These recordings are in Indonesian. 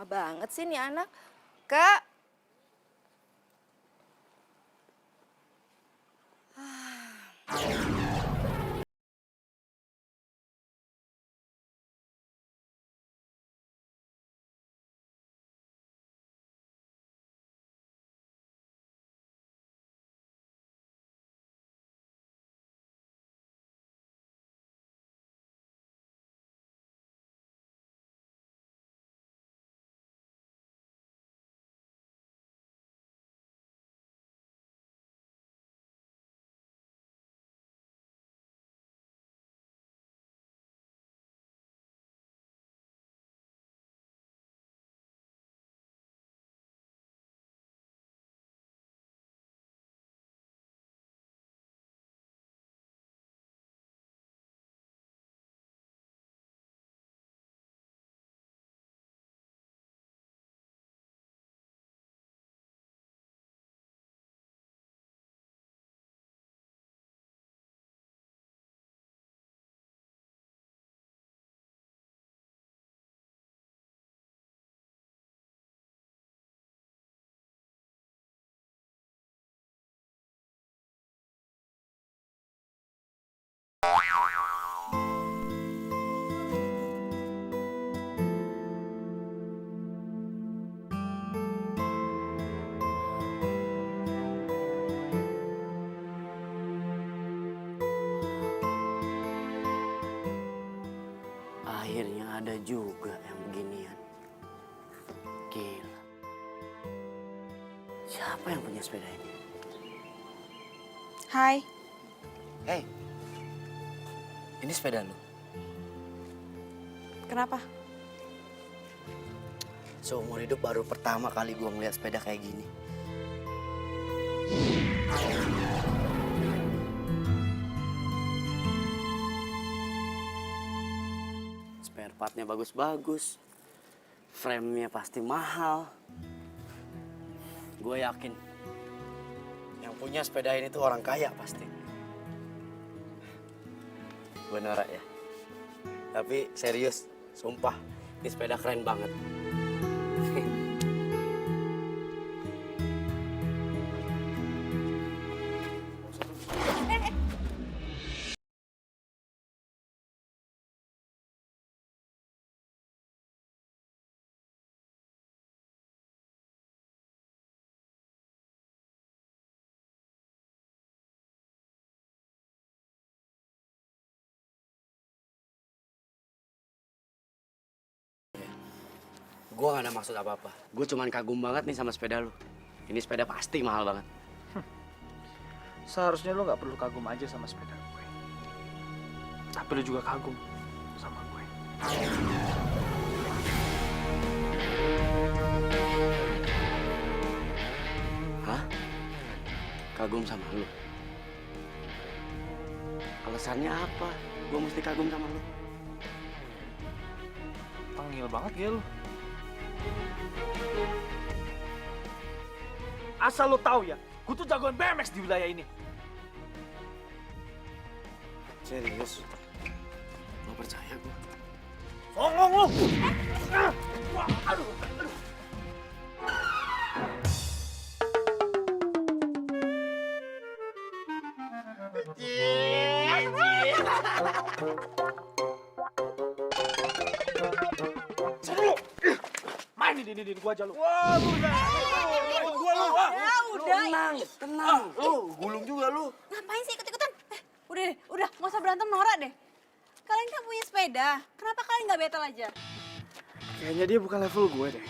lama banget sih nih anak. Kak. Akhirnya ada juga yang beginian. Gila. Siapa yang punya sepeda ini? Hai. Hei, ini sepeda lu. Kenapa? Seumur hidup baru pertama kali gua ngeliat sepeda kayak gini. Spare partnya bagus-bagus. Frame-nya pasti mahal. Gue yakin yang punya sepeda ini tuh orang kaya pasti. Gue norak ya. Tapi serius, sumpah, ini sepeda keren banget. Gue gak ada maksud apa-apa. Gue cuman kagum banget nih sama sepeda lu. Ini sepeda pasti mahal banget. Seharusnya lo nggak perlu kagum aja sama sepeda gue. Tapi lo juga kagum sama gue. Hah? Kagum sama lu? Alasannya apa? Gue mesti kagum sama lu? Tengil banget ya lo. Asal lo tahu ya, gue tuh jagoan BMX di wilayah ini. Serius? Lo percaya gue? Songong lo! Aduh. Main ini gua aja lu. Wah, gua lu. Udah. Tenang. Lu gulung juga lu. Ngapain sih ikut-ikutan? Udah deh, udah. Nggak usah berantem norak deh. Kalian kan punya sepeda. Kenapa kalian nggak battle aja? Kayaknya dia bukan level gue deh.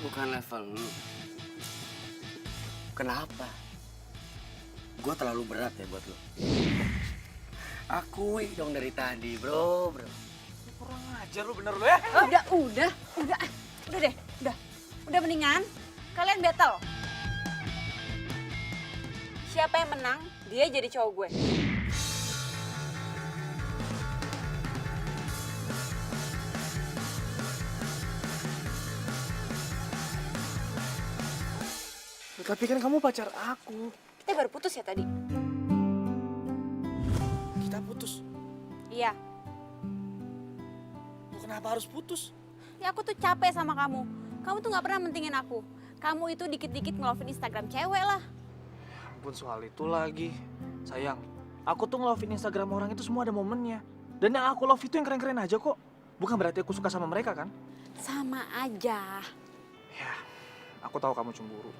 Bukan level lu. Kenapa? Gue terlalu berat ya buat lu. Akui dong dari tadi, bro. Kurang ajar lu bener lu ya. Udah deh, udah mendingan kalian battle. Siapa yang menang, dia jadi cowok gue. Tapi kan kamu pacar aku. Kita baru putus ya tadi? Kita putus. Iya. Lu kenapa harus putus? Ya aku tuh capek sama kamu. Kamu tuh gak pernah mentingin aku. Kamu itu dikit-dikit ngelovin Instagram cewek lah. Ampun soal itu lagi. Sayang, aku tuh nge-love Instagram orang itu semua ada momennya. Dan yang aku love itu yang keren-keren aja kok. Bukan berarti aku suka sama mereka kan? Sama aja. Ya, aku tahu kamu cemburu.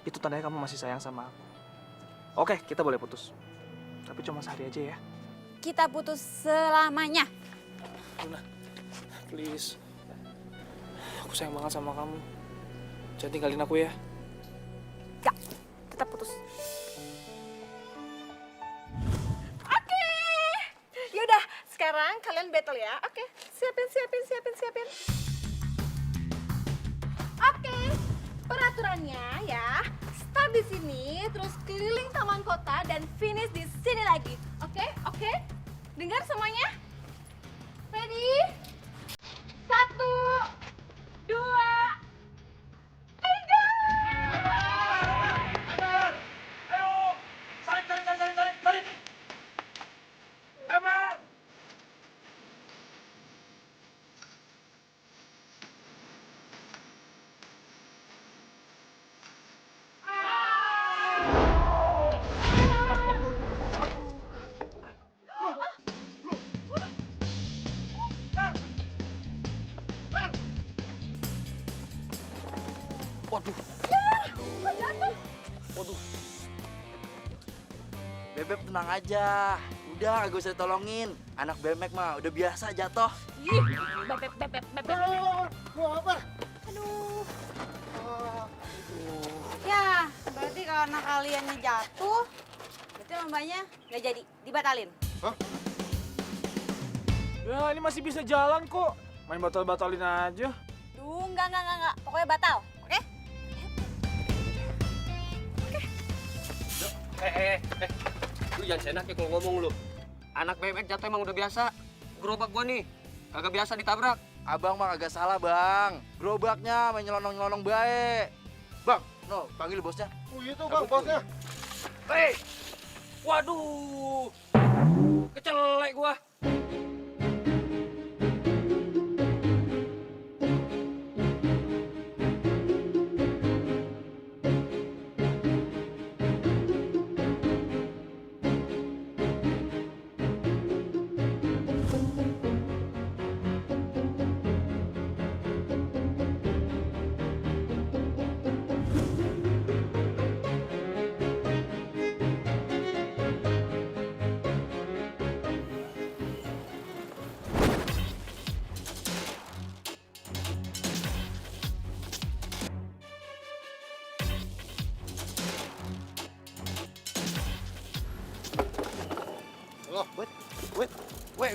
Itu tandanya kamu masih sayang sama aku. Oke, kita boleh putus. Tapi cuma sehari aja ya. Kita putus selamanya. Luna, please. Aku sayang banget sama kamu. Jangan tinggalin aku ya. Gak, tetap putus. Oke. Yaudah, sekarang kalian battle ya. Oke, siapin. Oke, peraturannya ya. Start di sini, terus keliling taman kota dan finish di sini lagi. Oke? Dengar semuanya? Ready? 1, 2, 3. Waduh. Waduh. Bebek tenang aja. Udah, gak usah ditolongin. Anak Bemek mah udah biasa jatuh. Ih, bebek. Aduh. Ya, berarti karena kaliannya jatuh, berarti lombanya gak jadi, dibatalin. Ya, ini masih bisa jalan kok. Main batal-batalin aja. Duh, enggak. Pokoknya batal, oke? Lu jangan seenaknya kalau ngomong lu. Anak bebek jatuh emang udah biasa. Gerobak gua nih, kagak biasa ditabrak. Abang mah agak salah, Bang. Gerobaknya main nyelonong-nyelonong baik. Bang, no, panggil bosnya. Oh itu bang, bosnya. Hei! Waduh! Kecelek gua.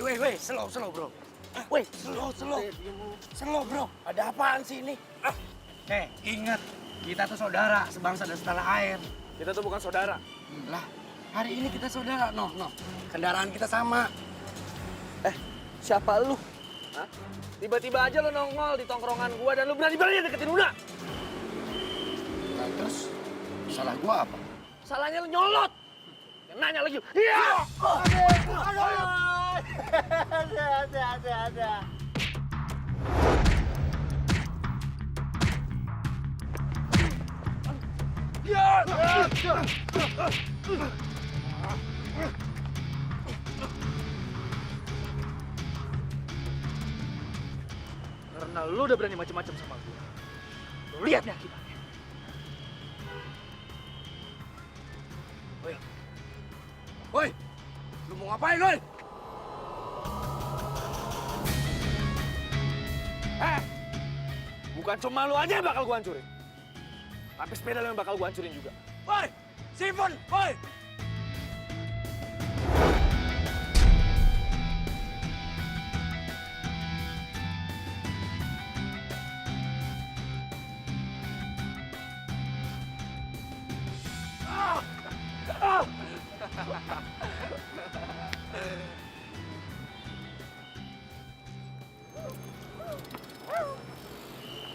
Wait, slow, bro. Wait, slow, bro. Ada apaan sih ini? Ingat, kita tuh saudara, sebangsa dan setanah air. Kita tuh bukan saudara. Lah, hari ini kita saudara, no. Kendaraan kita sama. Siapa lu? Hah? Tiba-tiba aja lu nongol di tongkrongan gua dan lu berani-berani deketin Luna. Nah, terus salah gua apa? Salahnya lu nyolot. Yang nanya lagi. Iya. Ada. Karena lu udah berani macam-macam sama gua. Lu lihat nih akibatnya. Woi, lu mau ngapain, woi? Bukan cuma lu aja yang bakal gua hancurin. Tapi sepeda lu yang bakal gua hancurin juga. Woi, Steven, woi!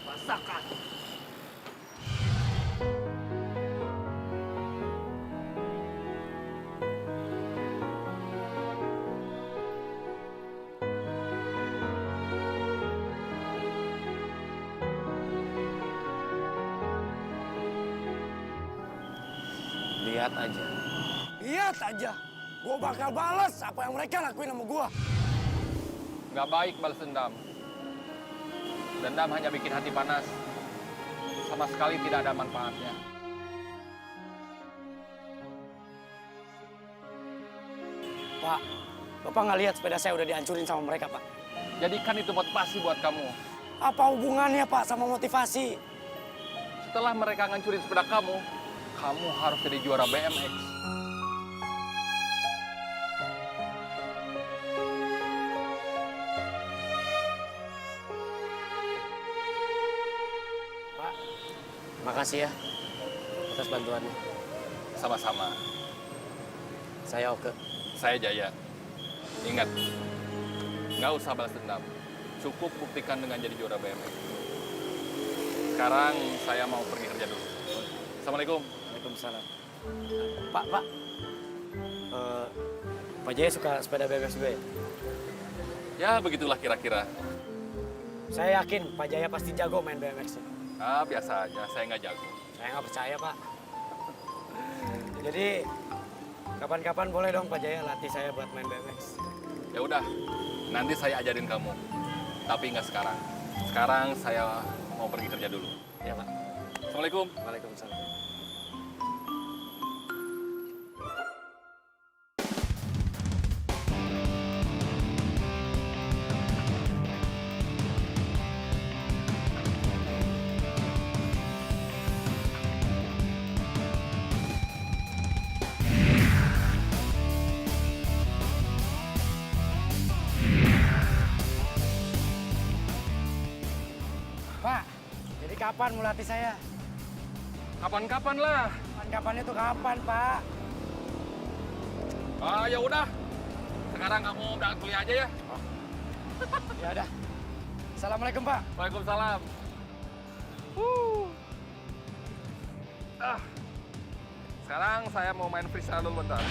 Rasakan. Lihat aja. Lihat aja. Gue bakal balas apa yang mereka lakuin sama gue. Nggak baik balas dendam. Dendam hanya bikin hati panas. Sama sekali tidak ada manfaatnya. Pak, Bapak nggak lihat sepeda saya udah dihancurin sama mereka, Pak? Jadikan itu motivasi buat kamu. Apa hubungannya, Pak, sama motivasi? Setelah mereka ngancurin sepeda kamu harus jadi juara BMX. Pak, makasih ya atas bantuannya. Sama-sama. Saya oke. Saya Jaya. Ingat, nggak usah balas dendam. Cukup buktikan dengan jadi juara BMX. Sekarang saya mau pergi kerja dulu. Assalamualaikum. Waalaikumsalam. Pak. Pak Jaya suka sepeda BMX juga ya? Ya, begitulah kira-kira. Saya yakin Pak Jaya pasti jago main BMX-nya. Ah, biasa aja. Saya nggak jago. Saya nggak percaya, Pak. Jadi, kapan-kapan boleh dong Pak Jaya latih saya buat main BMX. Ya udah, nanti saya ajarin kamu. Tapi nggak sekarang. Sekarang saya mau pergi kerja dulu. Ya, Pak. Assalamualaikum. Waalaikumsalam. Pak, jadi kapan mau latih saya? Kapan-kapan lah. Kapan-kapannya tuh kapan, Pak? Ah, ya udah. Sekarang kamu berangkat kuliah aja ya. Ya udah. Assalamualaikum, Pak. Waalaikumsalam. Ah. Sekarang saya mau main freestyle dulu bentar.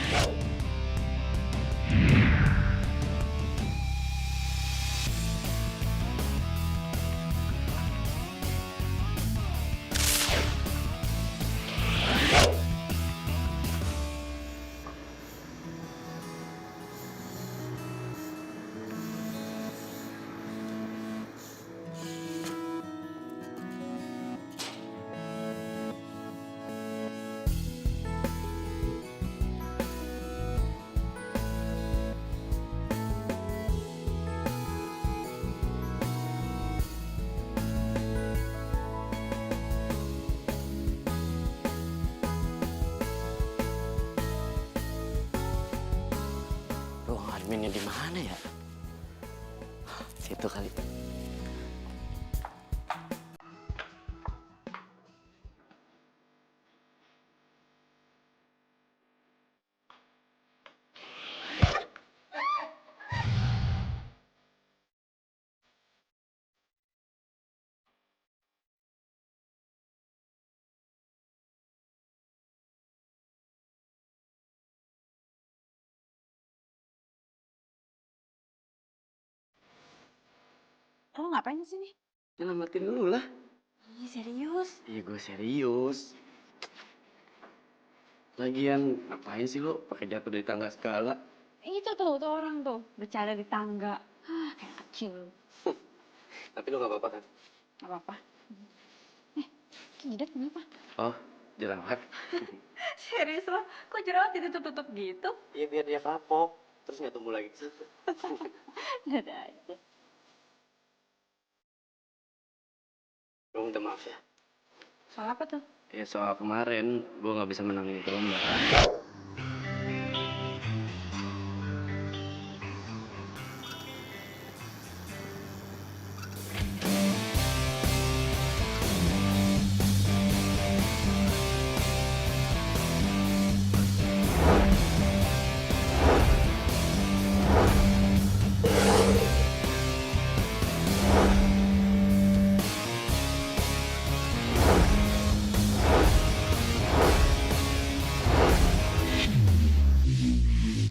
Ruang adminnya di mana ya? Situ kali. Lo ngapain di sini? Nyelamatin dulu lah. Ih, serius? Iya, gue serius. Lagian ngapain sih lo pakai jatuh dari tangga segala? Itu tuh orang tuh bercanda di tangga. Kayak kecil. Tapi lo gak apa-apa kan? Gak apa-apa. Jidat kenapa? Oh, jerawat. Serius lo? Kok jerawat ditutup-tutup gitu? Iya, biar dia kapok. Terus nggak tumbuh lagi ke situ. Ada aja. Lo minta maaf ya. Soal apa tuh? Ya soal kemarin, gue nggak bisa menangin itu lomba.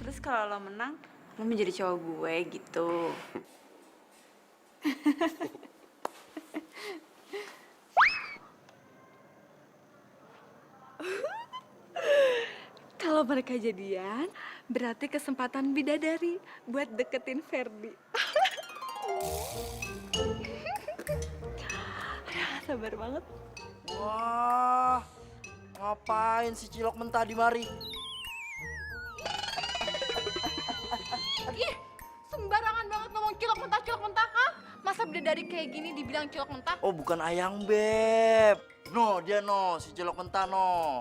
Terus kalau lo menang, lo menjadi cowok gue gitu. kalau mereka jadian, berarti kesempatan bidadari buat deketin Ferdi. Sabar banget. Wah, ngapain si cilok mentah di mari? Ih, sembarangan banget ngomong cilok mentah, ha? Masa bidadari kayak gini dibilang cilok mentah? Oh, bukan ayang beb. No, dia no, si cilok mentah no.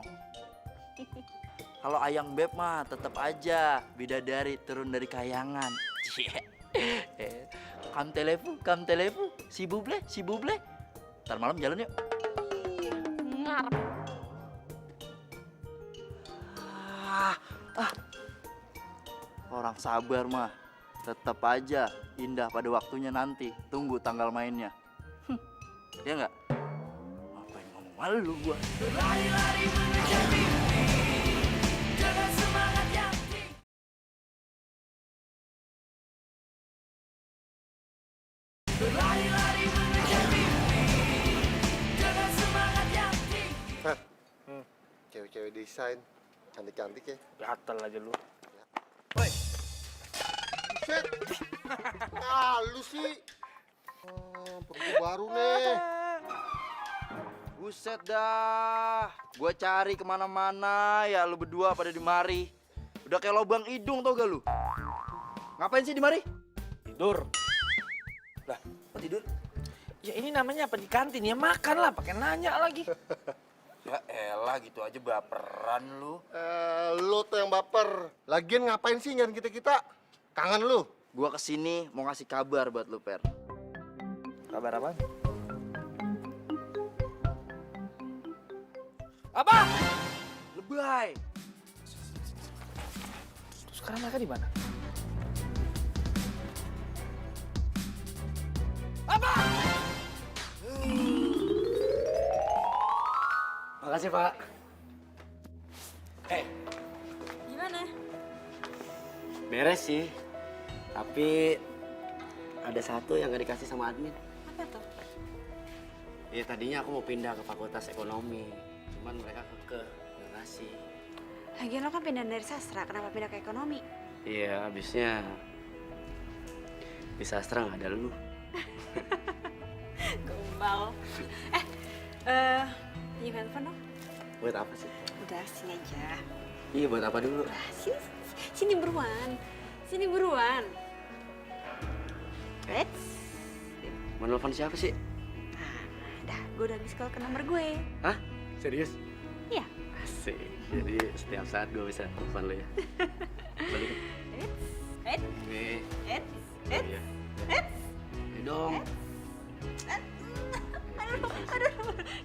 Kalau ayang beb mah tetap aja bidadari turun dari kayangan. Kam telepu, si buble. Ntar malam jalan yuk. Ngarep. Orang sabar mah tetap aja indah pada waktunya nanti. Tunggu tanggal mainnya. Ya nggak? Ngapain ngomong malu gua? Fer, cewek-cewek desain, cantik-cantik ya. Gatel aja lu. Buset, lu sih. Perlu baru nih. Buset dah. Gua cari kemana-mana ya lu berdua pada di mari. Udah kayak lubang hidung tau gak lu? Ngapain sih di mari? Tidur. Lah, kok tidur? Ya ini namanya apa di kantin ya, makan lah, pakai nanya lagi. Ya elah gitu aja baperan lu. Lu tuh yang baper. Lagian ngapain sih ngan kita-kita? Kangen lu. Gua kesini mau ngasih kabar buat lu, Per. Kabar apa? Apa? Lebay. Terus sekarang mereka di mana? Makasih, Pak. Gimana? Beres sih. Tapi ada satu yang gak dikasih sama admin. Apa tuh? Ya tadinya aku mau pindah ke fakultas ekonomi. Cuman mereka kekeh gak ngasih. Lagian lo kan pindah dari sastra, kenapa pindah ke ekonomi? Iya, habisnya di sastra gak ada lu. Gombal. Pinjam handphone dong? Buat apa sih? Udah, sini aja. Iya, buat apa dulu? Sini buruan. Sini buruan. Let's. Mau nelfon siapa sih? Dah, gue udah miss call ke nomor gue. Hah? Serius? Iya. Asik. Jadi setiap saat gue bisa telepon lu ya. Balikin. Let's. Nih. Let's. Iya. Ya dong.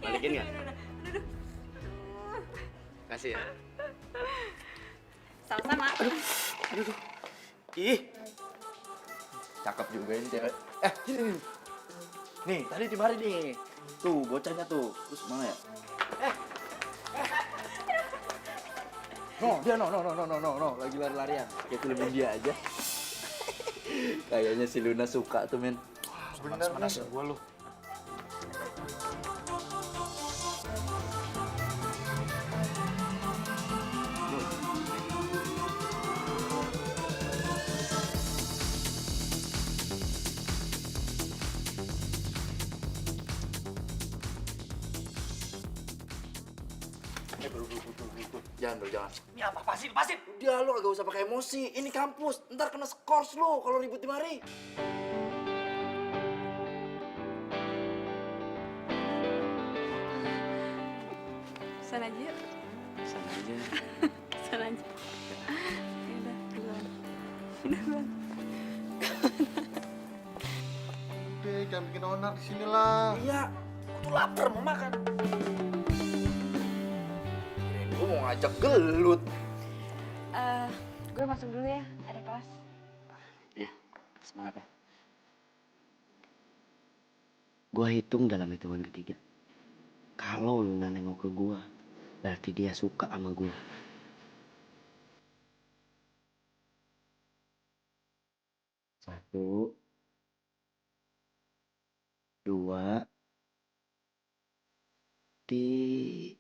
Balikin nggak? Kasih ya. Sama-sama. Ih. Cakep juga ini cewek. Sini. Nih, tadi di mari nih. Tuh, bocahnya tuh. Terus mana ya? Dia no. Lagi lari-larian. Kayak film India aja. Kayaknya si Luna suka tuh, men. Panas gua lu. Jangan. Ini apa? Pasif. Udah, lo gak usah pakai emosi. Ini kampus. Ntar kena skors lo kalau ribut di mari. Sana aja yuk. Sana aja. Sana aja. Yaudah, duluan. Duluan. Udah, jangan bikin onar di sini lah. Iya, aku tuh lapar mau makan. Gue mau ngajak gelut. Gue masuk dulu ya, ada kelas. Ya, semangat ya. Gua hitung dalam hitungan ketiga. Kalau lu nggak nengok ke gua, berarti dia suka sama gua. 1, 2, 3.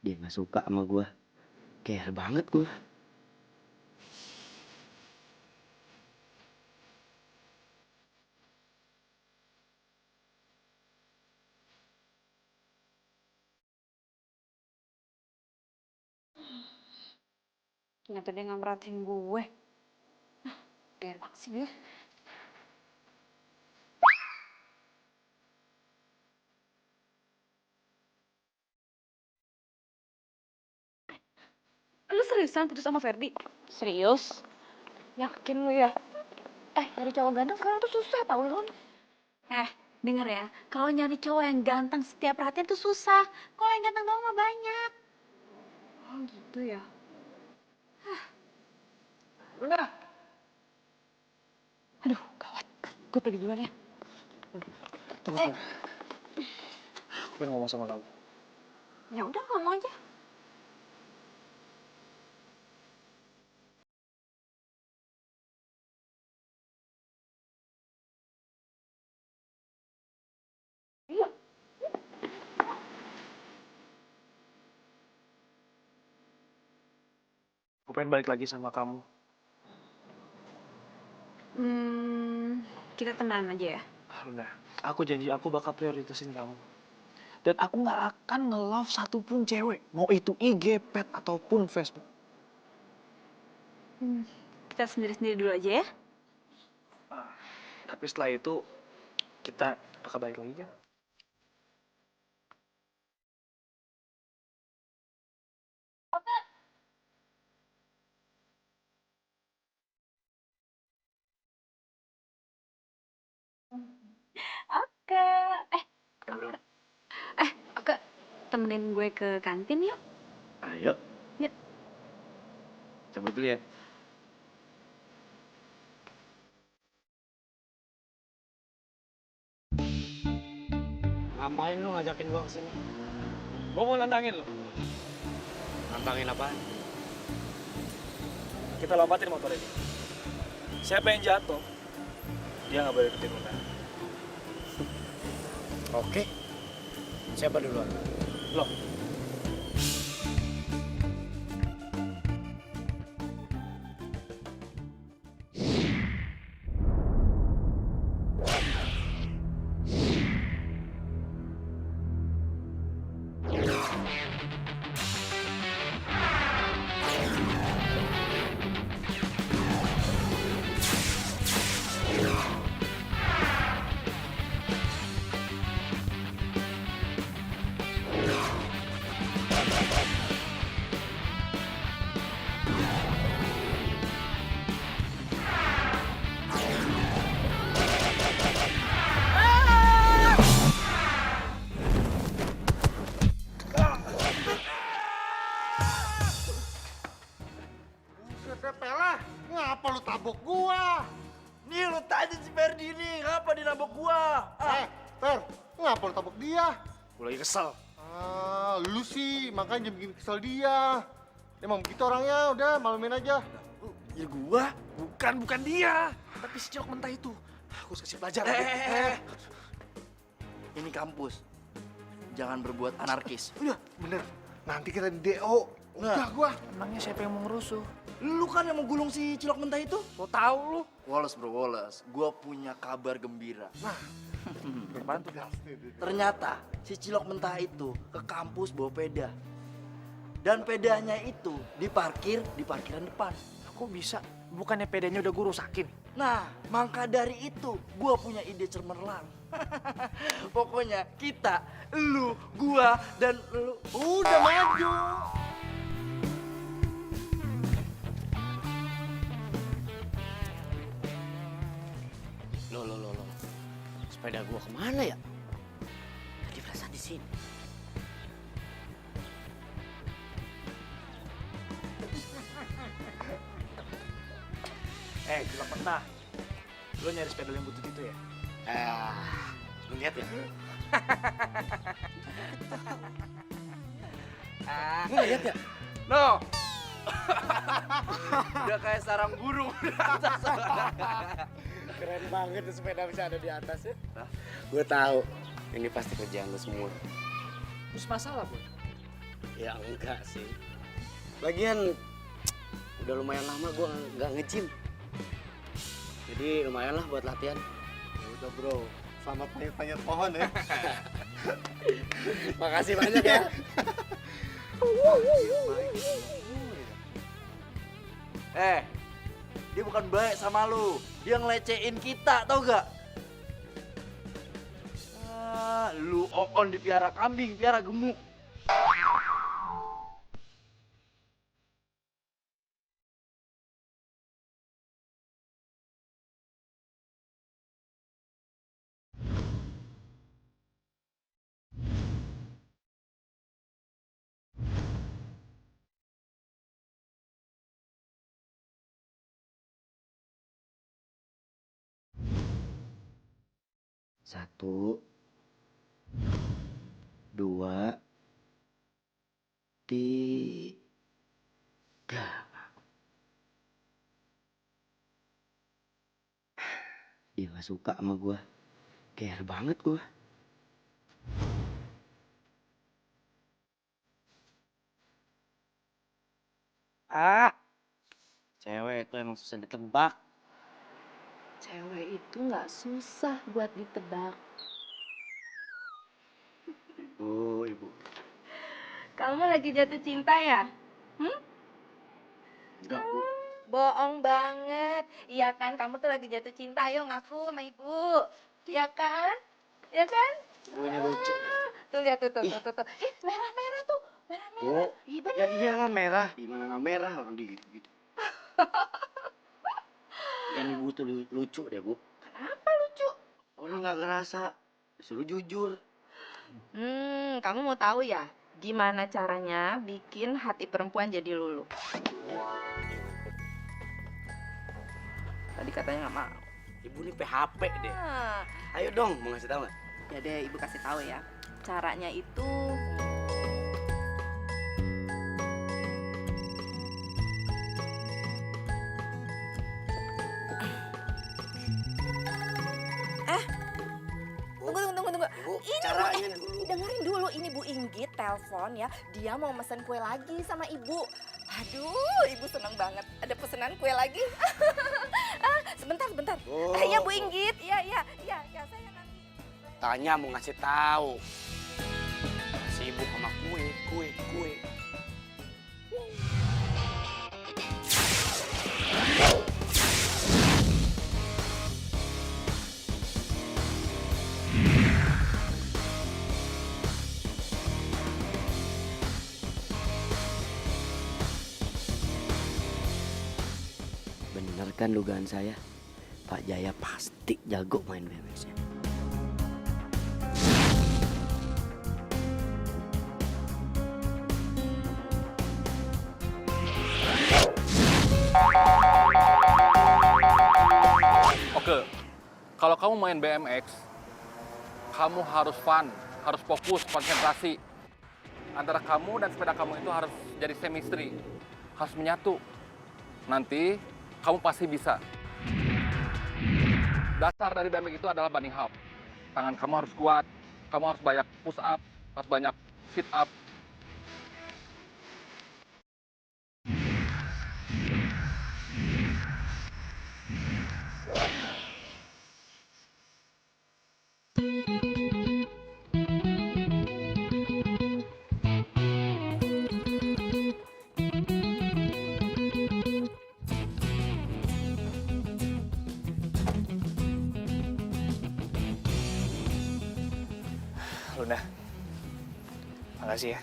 Dia nggak suka sama gue. Care banget gue. Ternyata dia nggak merhatiin gue. Gak enak sih dia. Lu seriusan putus sama Ferdi? Serius? Yakin lu ya? Nyari cowok ganteng sekarang tuh susah tau lu. Denger ya, kalau nyari cowok yang ganteng setiap perhatian tuh susah. Kalau yang ganteng doang mah banyak. Oh gitu ya. Aduh, gawat. Gue pergi duluan ya. Tunggu. Gue pengen ngomong sama kamu. Ya udah ngomong aja. Gue pengen balik lagi sama kamu. Kita temenan aja ya. Udah, aku janji aku bakal prioritasin kamu. Dan aku nggak akan nge-love satupun cewek. Mau itu IG, pet, ataupun Facebook. Kita sendiri-sendiri dulu aja ya. Tapi setelah itu, kita bakal balik lagi kan? Oke. Oke. Temenin gue ke kantin yuk. Ayo. Yuk. Cabut dulu ya. Ngapain lu ngajakin gua kesini? Gue mau nantangin lo. Nantangin apaan? Kita lompatin motor ini. Siapa yang jatuh, dia nggak boleh ikutin kita. Oke. Siapa duluan? Lo. Buset Pela, ngapa lu tabok gua? Nih lu tanya si Ferdi nih, ngapa dia nabok gua? Fer, ngapa lu tabok dia? Gue lagi kesel. Lu sih, makanya jangan bikin kesel dia. Emang begitu orangnya, udah malumin aja. Ya gua? Bukan dia. Tapi si cilok mentah itu. Aku kasih pelajaran. Ini kampus. Jangan berbuat anarkis. Udah, bener. Nanti kita di DO. Udah gua. Emangnya siapa yang mau ngerusuh? Lu kan yang mau gulung si cilok mentah itu? Lo tahu lu? Wallace bro, Wallace. Gua punya kabar gembira. Apaan tuh? Ternyata si cilok mentah itu ke kampus bawa peda. Dan pedanya itu diparkir di parkiran depan. Kok bisa? Bukannya pedanya udah gue rusakin? Nah, maka dari itu gua punya ide cemerlang. Pokoknya kita, lu, gua, dan lu udah maju. Loh. Sepeda gua kemana ya? Tadi perasaan di sini. Cilok mentah. Lu nyari sepeda yang butut itu ya? Lu lihat ya? Lu lihat ya? No. Udah kayak sarang burung. Keren banget tuh sepeda bisa ada di atas ya. Gue tahu. Ini pasti kerjaan lu semua. Terus masalah, Boy? Ya enggak sih. Lagian udah lumayan lama gue nggak nge-gym. Jadi lumayan lah buat latihan. Ya udah bro, selamat panjat pohon ya. Makasih banyak ya. Dia bukan baik sama lu. Dia ngelecehin kita, tau gak? Lu on dipiara kambing, piara gemuk. Satu, dua, tiga. Dia gak suka sama gua. Care banget gua. Ah, cewek itu emang susah ditebak. Cewek itu nggak susah buat ditebak. Oh, ibu. Kamu lagi jatuh cinta ya? Enggak, Bu. Bohong banget. Iya kan, kamu tuh lagi jatuh cinta. Ayo ngaku sama ibu. Iya kan? Iya kan? Ibunya lucu. Tuh lihat tuh. Ih, merah-merah tuh. Merah-merah. Bu, ya iyalah merah. Gimana nggak merah orang digigit gitu. Yang ibu tuh lucu deh, Bu. Kenapa lucu? Orang nggak ngerasa. Suruh jujur. Kamu mau tahu ya? Gimana caranya bikin hati perempuan jadi luluh? Tadi katanya nggak mau. Ibu nih PHP deh. Ah, Ayo dong, mau ngasih tahu nggak? ya deh, ibu kasih tahu ya. Caranya itu tunggu. Bu, Ini caranya dulu. dengerin dulu, ini Bu Inggit telepon ya. Dia mau mesen kue lagi sama ibu. Aduh, ibu seneng banget. Ada pesanan kue lagi. Sebentar. Oh. Ya Bu Inggit, iya, saya nanti. Tanya mau ngasih tahu. Sibuk sama kue. Bener kan dugaan saya? Pak Jaya pasti jago main BMX-nya. Oke, kalau kamu main BMX, kamu harus fun, harus fokus, konsentrasi. Antara kamu dan sepeda kamu itu harus jadi chemistry, harus menyatu. Nanti kamu pasti bisa. Dasar dari BMX itu adalah bunny hop. Tangan kamu harus kuat, kamu harus banyak push up, harus banyak sit up. Luna, makasih ya.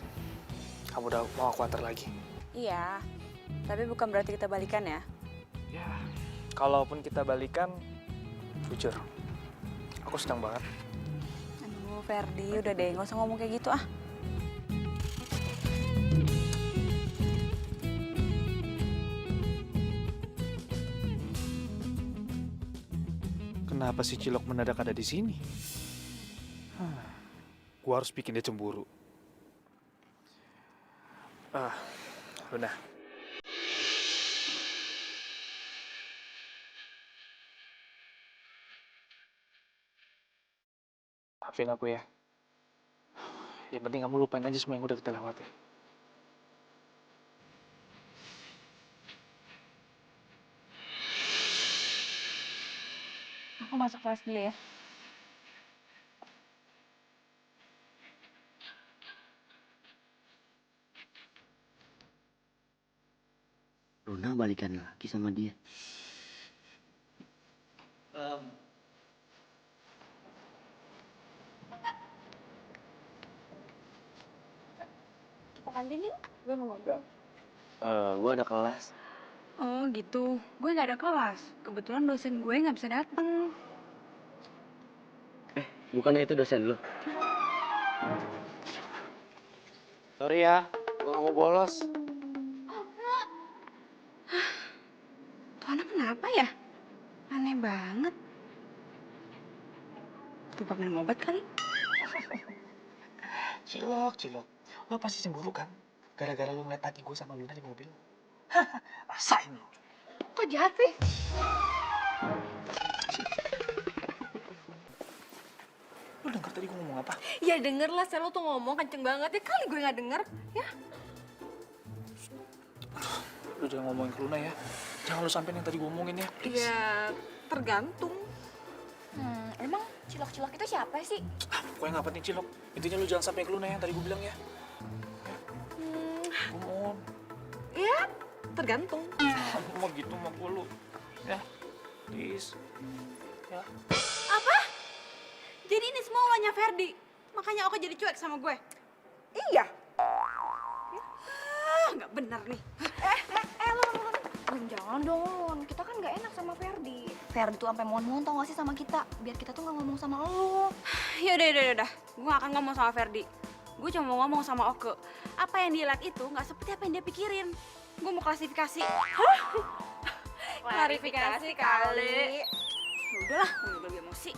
Kamu udah mau aku antar lagi. Iya, tapi bukan berarti kita balikan ya. Ya, kalaupun kita balikan, jujur, aku senang banget. Aduh, Ferdi, udah deh, nggak usah ngomong kayak gitu ah. Kenapa si Cilok mendadak ada di sini? Gua harus bikin dia cemburu. Luna. Maafin aku ya. Yang penting kamu lupain aja semua yang udah kita lewati. Aku masuk kelas dulu ya. Luna balikan lagi sama dia. Ke kantin yuk, gue mau ngobrol. Gue ada kelas. Oh gitu, gue nggak ada kelas. Kebetulan dosen gue nggak bisa datang. Bukannya itu dosen lu? Sorry ya, gue gak mau bolos. Tuh anak kenapa ya? Aneh banget. Lupa minum obat kali? Cilok. Lo pasti cemburu kan? Gara-gara lo ngeliat tadi gue sama Luna di mobil. Rasain lo. Kok jahat sih? Lo denger tadi gue ngomong apa? Ya denger lah, Sel, lo tuh ngomong kenceng banget. Ya kali gue gak denger. Ya. Lo jangan ngomongin ke Luna ya. Jangan lo sampein yang tadi gue omongin ya. Please. Ya tergantung. Emang cilok-cilok itu siapa sih? Pokoknya gak penting Cilok. Intinya lo jangan sampein ke Luna yang tadi gue bilang ya. Gue mohon. Ya tergantung. Mau gitu sama gue lu. Ya. Please. Ya. Apa? Jadi ini semua ulahnya Ferdi? Makanya Oka jadi cuek sama gue? Iya. Nggak bener nih. Jangan dong, kita kan nggak enak sama Ferdi. Ferdi tuh sampai mohon-mohon tau gak sih sama kita, biar kita tuh nggak ngomong sama lo. Yaudah. Gue gak akan ngomong sama Ferdi. Gue cuma mau ngomong sama Oke. Apa yang dia lihat itu nggak seperti apa yang dia pikirin. Gue mau klarifikasi. Klarifikasi kali. Ya udahlah, gue lebih emosi.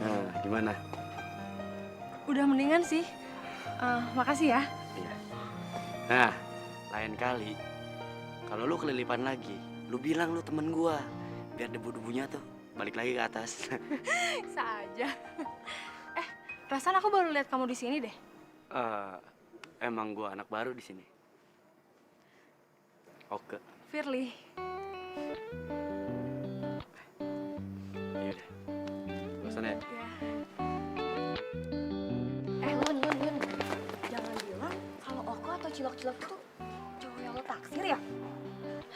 Nah, gimana? Udah mendingan sih. Makasih ya. Iya. Nah, lain kali kalau lu kelilipan lagi, lu bilang lu temen gua. Biar debu-debunya tuh balik lagi ke atas. Bisa aja. Perasaan aku baru lihat kamu di sini deh. Emang gua anak baru di sini. Oke. Firly. Iya deh. Gua sana ya. Lun. Jangan bilang kalau Oko atau cilok-cilok itu cowok yang lo taksir ya?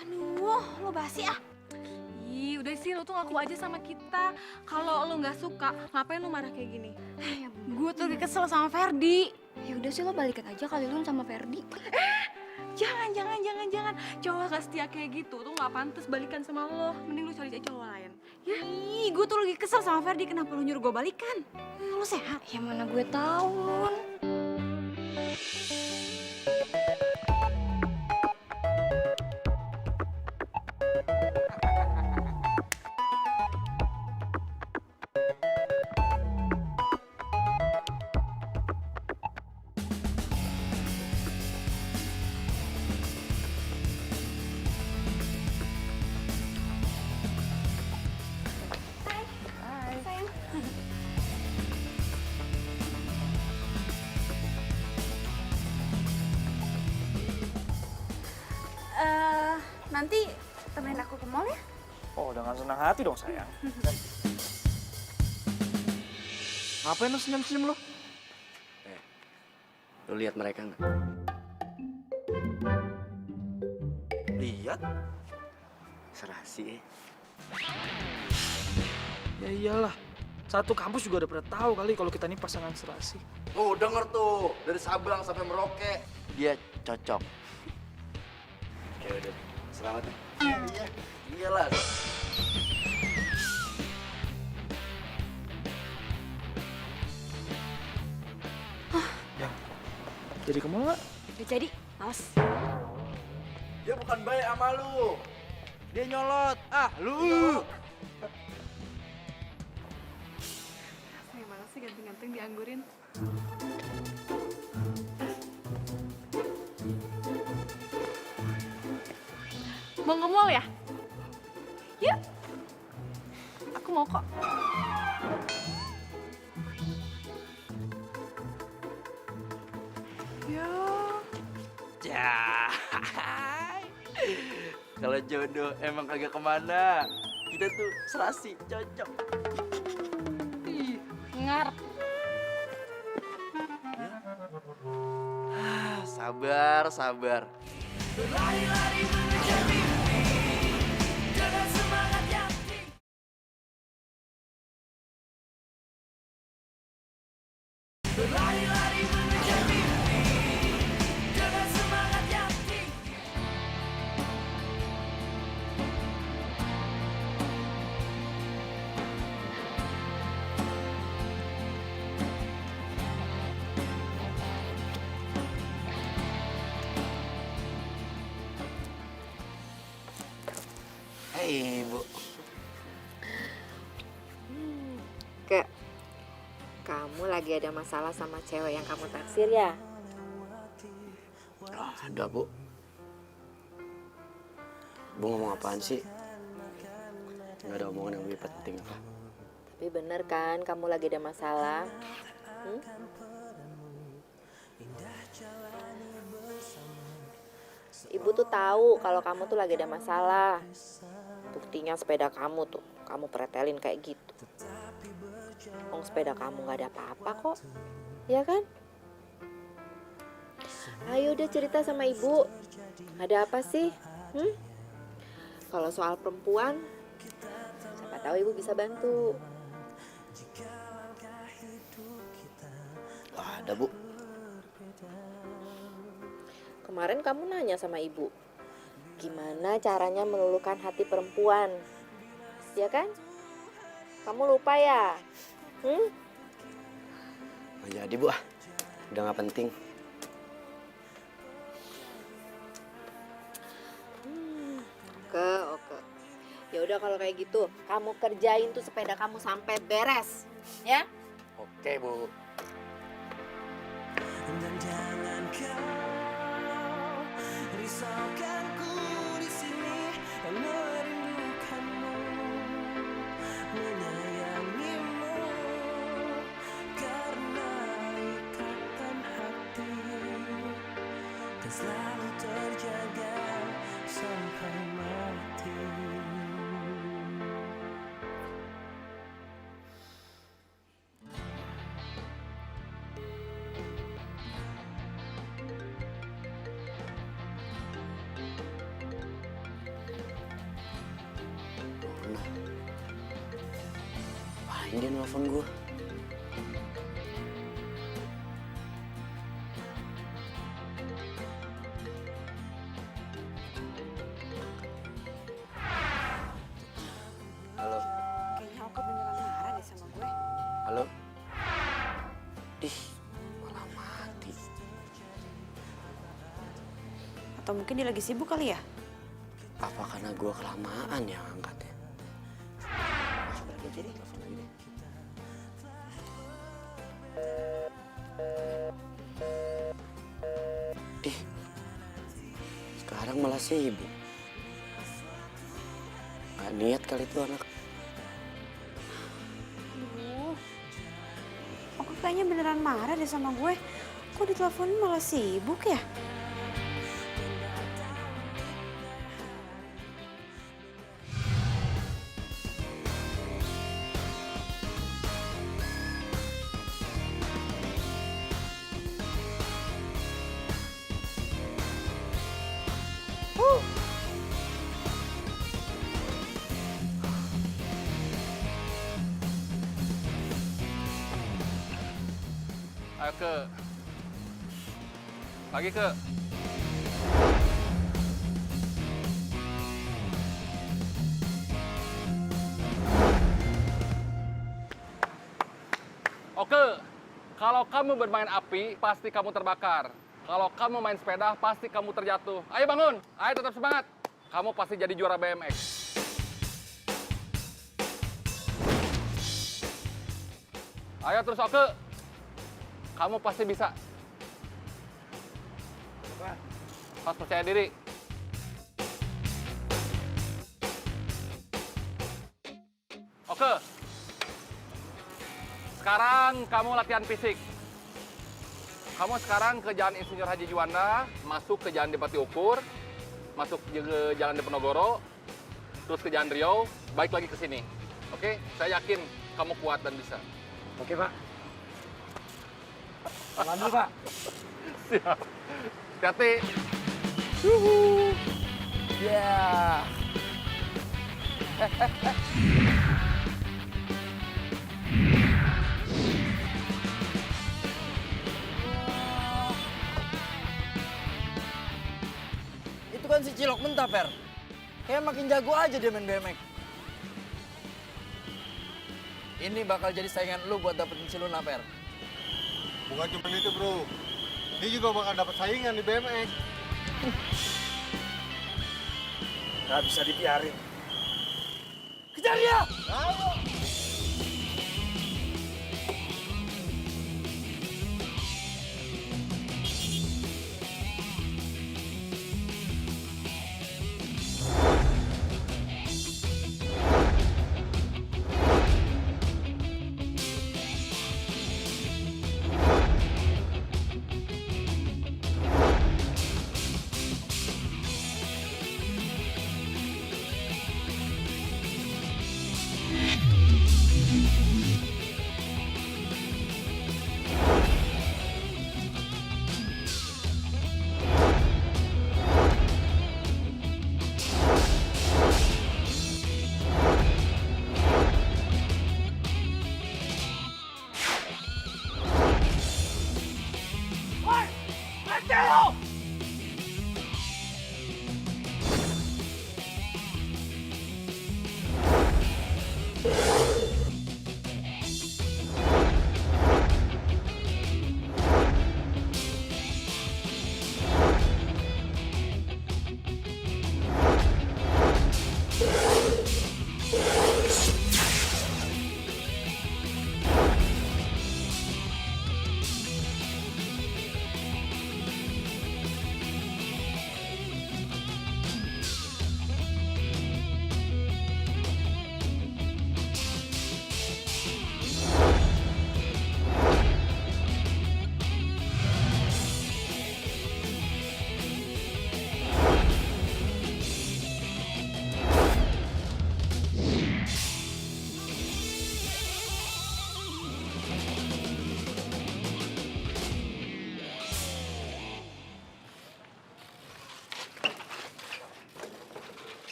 Aduh, lo basi ah. Ih, udah sih, lo tuh ngaku aja sama kita. Kalau lo nggak suka, ngapain lo marah kayak gini? Gue tuh lagi kesel sama Ferdi. Ya udah sih lo balikan aja kali Lun sama Ferdi. Jangan. Cowok gak setia kayak gitu tuh nggak pantas balikan sama lo. Mending lo cari aja cowok lain. Ya, gue tuh lagi kesel sama Ferdi. Kenapa lo nyuruh gue balikan? Lo sehat? Ya mana gue tahu Lun. Nanti temenin aku ke mall ya? Oh, dengan senang hati dong sayang. Ngapain lu senyum-senyum lu? Lu lihat mereka nggak? Lihat. Serasi. Ya iyalah. Satu kampus juga udah pernah tahu kali kalau kita ini pasangan serasi. Tuh denger tuh, dari Sabang sampai Merauke. Dia cocok. Ya udah. Selamat. Iyalah. Ya. Jadi ke mall nggak? Udah jadi, males. Dia bukan baik sama lu. Dia nyolot. Lu. tidurin. Mau nge-mall ya? Yuk. Aku mau kok. Yuk. Ya. Kalau jodoh emang agak kemana, kita tuh serasi, cocok. Ih, ngarep. Sabar, sabar. Hei, Bu. Kak, kamu lagi ada masalah sama cewek yang kamu taksir ya? Ada, Bu. Bu ngomong apaan sih? Nggak ada omongan yang lebih penting apa? Tapi bener kan kamu lagi ada masalah? Hmm? Ibu tuh tahu kalau kamu tuh lagi ada masalah. Buktinya sepeda kamu tuh, kamu pretelin kayak gitu. Sepeda kamu nggak ada apa-apa kok, ya kan? Ayo udah cerita sama ibu. Ada apa sih? Kalau soal perempuan, siapa tahu ibu bisa bantu. Ada, Bu. Kemarin kamu nanya sama ibu, gimana caranya meluluhkan hati perempuan, ya kan? Kamu lupa ya? Nggak jadi, Bu. Udah nggak penting. Oke. Ya udah kalau kayak gitu, kamu kerjain tuh sepeda kamu sampai beres, ya? Oke, Bu. Dan jangan kau risaukanku di sini dan merindukanmu, menyayangimu karena ikatan hati dan selalu terjaga sampai mati. Apaan dia nelfon gue? Halo, Kayaknya Oka beneran marah deh sama gue. halo. Ih, malah mati. Atau mungkin dia lagi sibuk kali ya? Apa karena gue kelamaan ya angkatnya? Coba lagi jadi, telepon lagi deh. Sekarang malah sibuk. Gak niat kali itu anak. Aduh, Oka kayaknya beneran marah deh sama gue. Kok diteleponin malah sibuk ya? Ayo ke. Lagi ke. Oke, kalau kamu bermain api, pasti kamu terbakar. Kalau kamu main sepeda, pasti kamu terjatuh. Ayo bangun, ayo tetap semangat. Kamu pasti jadi juara BMX. Ayo terus Oke. Kamu pasti bisa. Harus percaya diri. Oke. Sekarang kamu latihan fisik. Kamu sekarang ke Jalan Insinyur Haji Juanda, masuk ke Jalan Depati Ukur, masuk ke Jalan Diponegoro, terus ke Jalan Riau, balik lagi ke sini. Oke? Saya yakin kamu kuat dan bisa. Oke, Pak. Selamat dulu, Pak. Siap. Hati-hati. Ya. Itu kan si Cilok mentah, Per. Kayak makin jago aja dia main BMX. Ini bakal jadi saingan lu buat dapetin si Luna, Per. Bukan cuma itu, bro. Dia juga bakal dapat saingan di BMX. Nggak bisa dibiarin. Kejar dia! Ayo.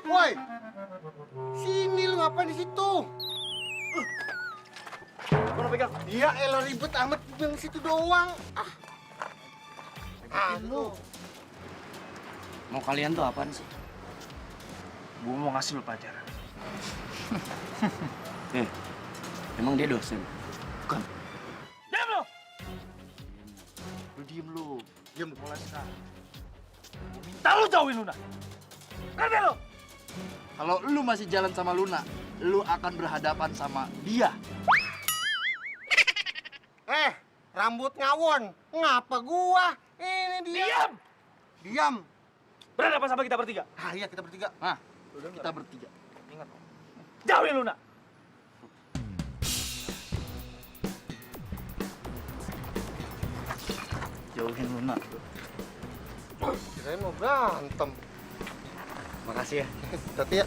Woi, sini lu ngapain di situ? Mana pegang? Dia elah ribet amat di situ doang. Lu. Mau kalian tuh apaan sih? Gue mau ngasih lu pelajaran. Emang dia dosen? Bukan. Diam lo! Lu diem lu. Diam lu. Mulai sekarang. Gue minta lu jauhin Luna. Ngerti lo? Kalau lu masih jalan sama Luna, lu akan berhadapan sama dia. Rambut ngawon. Ngapa gua? Ini dia. Diam! Diam. Berhadapan sama kita bertiga. Ah iya, kita bertiga. Nah, kita bertiga. Ingat lo. Jauhin Luna. Jauhin Luna. Kirain mau berantem. Makasih ya. Hati ya.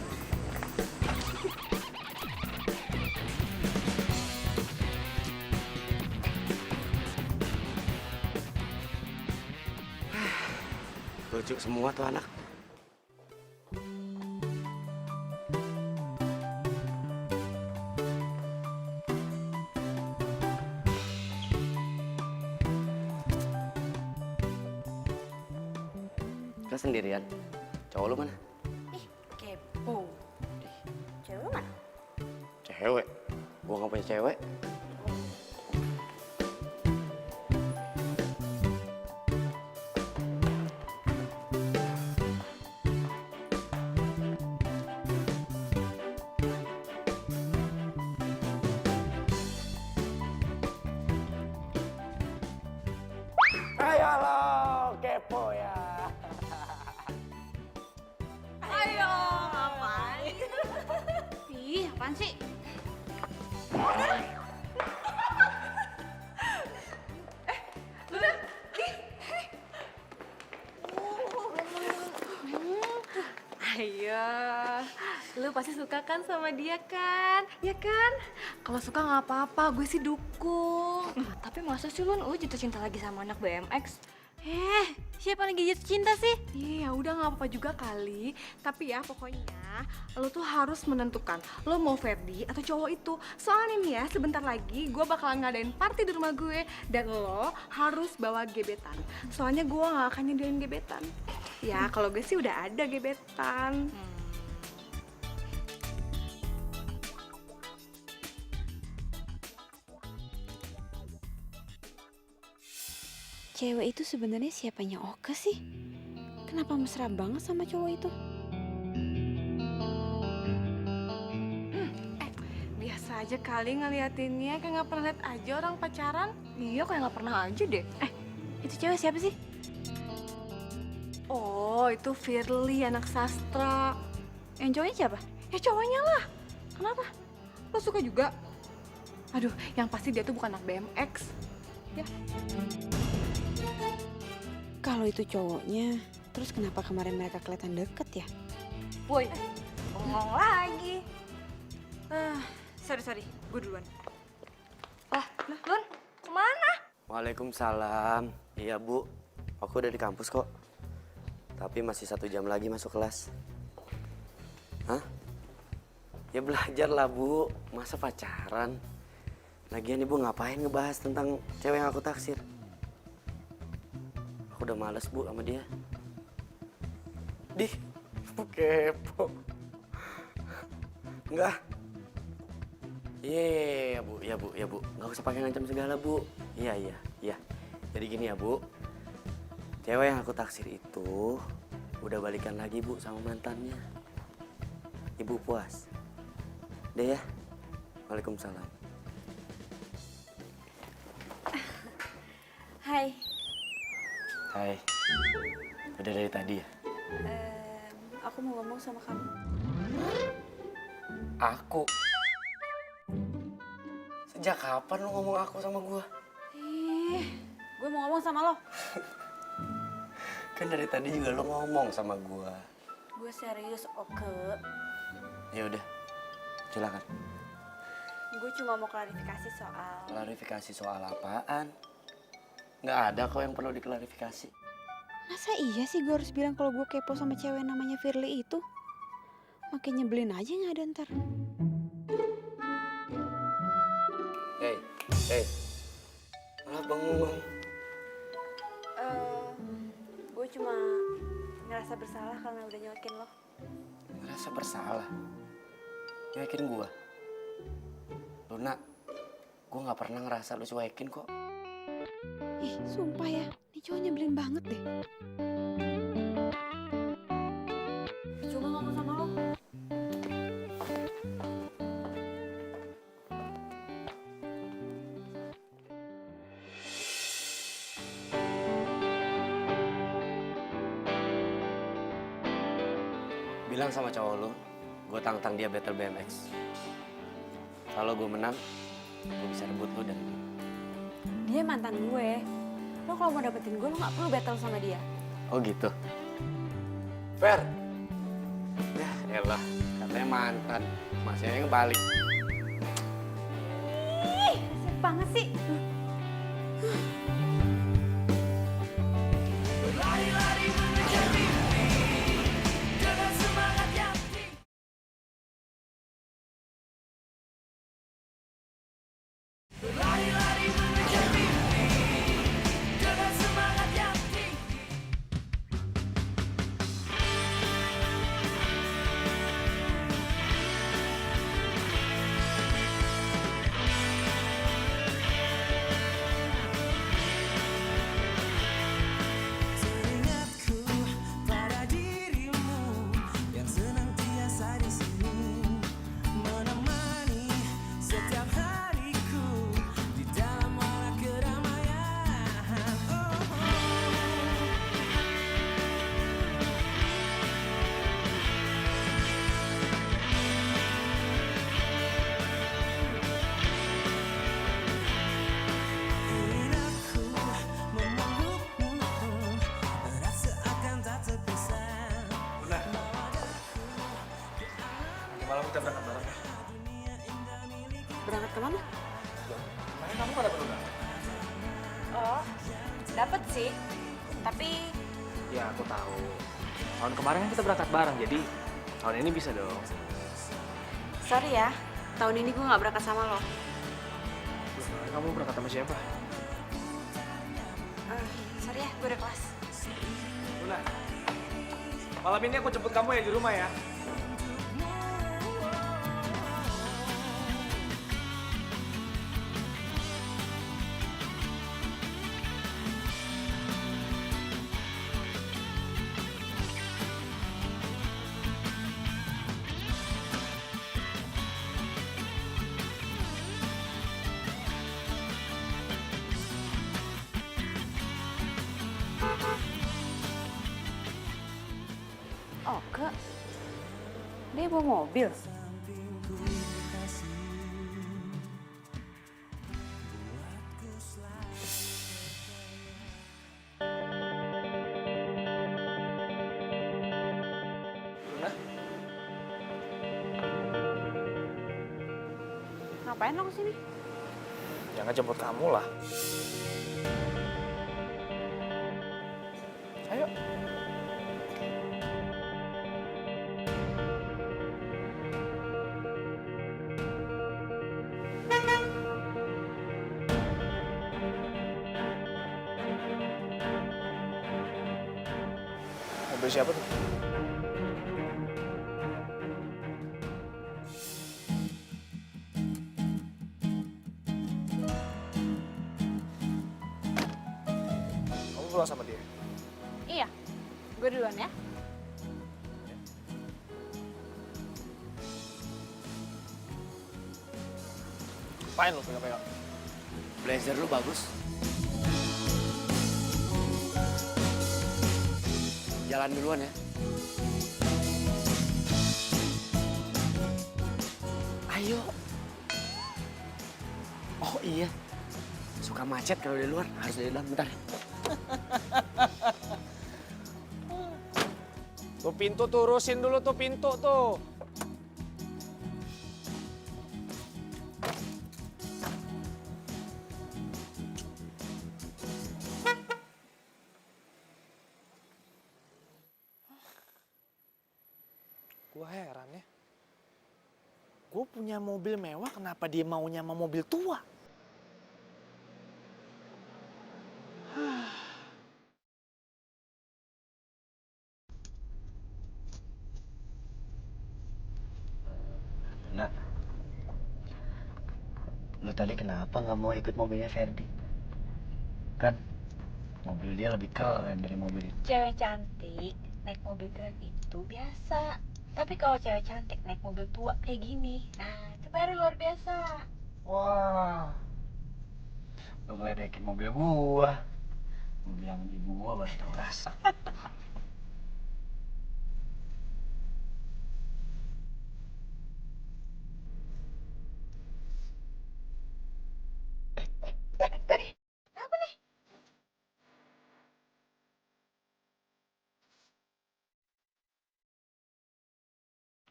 Lucu semua tuh anak. Lo sendirian? Cowok lu mana? Ih, kepo. Cewek mana? Cewek. Gua nggak punya cewek. Apaan sih? Ayo, lu pasti suka kan sama dia kan? Ya kan? Kalau suka nggak apa-apa, gue sih dukung. Tapi masa sih lu jatuh cinta lagi sama anak BMX? Siapa lagi jatuh cinta sih? Iya, udah nggak apa-apa juga kali. Tapi ya pokoknya lo tuh harus menentukan lo mau Ferdi atau cowok itu. Soalnya nih ya, sebentar lagi gue bakalan ngadain party di rumah gue dan lo harus bawa gebetan. Soalnya gue nggak akan nyediain gebetan. Ya kalau gue sih udah ada gebetan. Cewek itu sebenarnya siapanya Oke sih? Kenapa mesra banget sama cowok itu? Biasa aja kali ngeliatinnya, kayak nggak pernah lihat aja orang pacaran. Iya, kayak nggak pernah aja deh. Itu cewek siapa sih? Oh, itu Firly, anak sastra. Yang cowoknya siapa? Ya cowoknya lah. Kenapa? Lo suka juga? Aduh, yang pasti dia tuh bukan anak BMX. Ya. Kalau itu cowoknya, terus kenapa kemarin mereka kelihatan deket ya? Woi, ngomong lagi. Sorry, gue duluan. Lun, kemana? Waalaikumsalam. Iya Bu, aku udah di kampus kok. Tapi masih 1 jam lagi masuk kelas. Hah? Ya belajar lah Bu, masa pacaran? Lagian Ibu ngapain ngebahas tentang cewek yang aku taksir? Aku udah males Bu sama dia. Kepo. Enggak. Iya Bu. Nggak usah pakai ngancam segala Bu. Iya. Jadi gini ya Bu. Cewek yang aku taksir itu udah balikan lagi Bu sama mantannya. Ibu puas? Deh ya. Waalaikumsalam. Hai. Udah dari tadi ya? Aku mau ngomong sama kamu. Aku? Sejak kapan lu ngomong aku sama gua? Gue mau ngomong sama lo. Kan dari tadi juga lu ngomong sama gua. Gue serius, Oke. Ya udah, silakan. Gue cuma mau klarifikasi soal... Klarifikasi soal apaan? Nggak ada kok yang perlu diklarifikasi. Masa iya sih gue harus bilang kalau gue kepo sama cewek namanya Firly itu? Makin nyebelin aja nggak ada ntar. Hey, malah bengong. Gue cuma ngerasa bersalah karena udah nyuekin lo. Ngerasa bersalah? Nyuekin gua? Luna, gua nggak pernah ngerasa lu cuekin kok. Ih, sumpah ya, nih cowok nyebelin banget deh. Coba ngomong sama lo. Bilang sama cowok lu, gua tantang dia battle BMX. Kalau gua menang, gua bisa rebut lu dan Dia mantan gue. Lo kalau mau dapetin gue, lo gak perlu battle sama dia. oh gitu. Fer. Ya elah, katanya mantan. Masih ngebalik. Ih, resep banget sih. kita berangkat bareng ya. Berangkat kemana? Kemarin kamu gak dapet undangan? Oh, dapet sih. Tapi Ya aku tahu. Tahun kemarin kan kita berangkat bareng, jadi tahun ini bisa dong. sorry ya, tahun ini gue nggak berangkat sama lo. Kemarin kamu berangkat sama siapa? Sorry ya, gue udah kelas. Luna, malam ini aku jemput kamu ya di rumah ya. Oh, dia bawa mobil. Luna, Ngapain lo kesini? jangan jemput kamu lah. Ayo. Mobil siapa tuh? Kamu pulang sama dia? Iya, gue duluan ya. Apain lu pegang-pegang? Blazer lu bagus. Jalan duluan ya. Ayo. Oh iya. Suka macet kalau di luar, harus di dalam bentar. Tuh pintu tuh, urusin dulu tuh pintu tuh. Gua heran ya. Gue punya mobil mewah, kenapa dia maunya sama mobil tua? Nak, lu tadi kenapa nggak mau ikut mobilnya Ferdi? Kan mobil dia lebih keren dari mobil itu. Cewek cantik naik mobil keren itu biasa. Tapi kalau cewek cantik naik mobil tua kayak gini, nah itu baru luar biasa. Wah, lu ngeledekin mobil gua. Gua bilang ibu gua baru tahu rasa.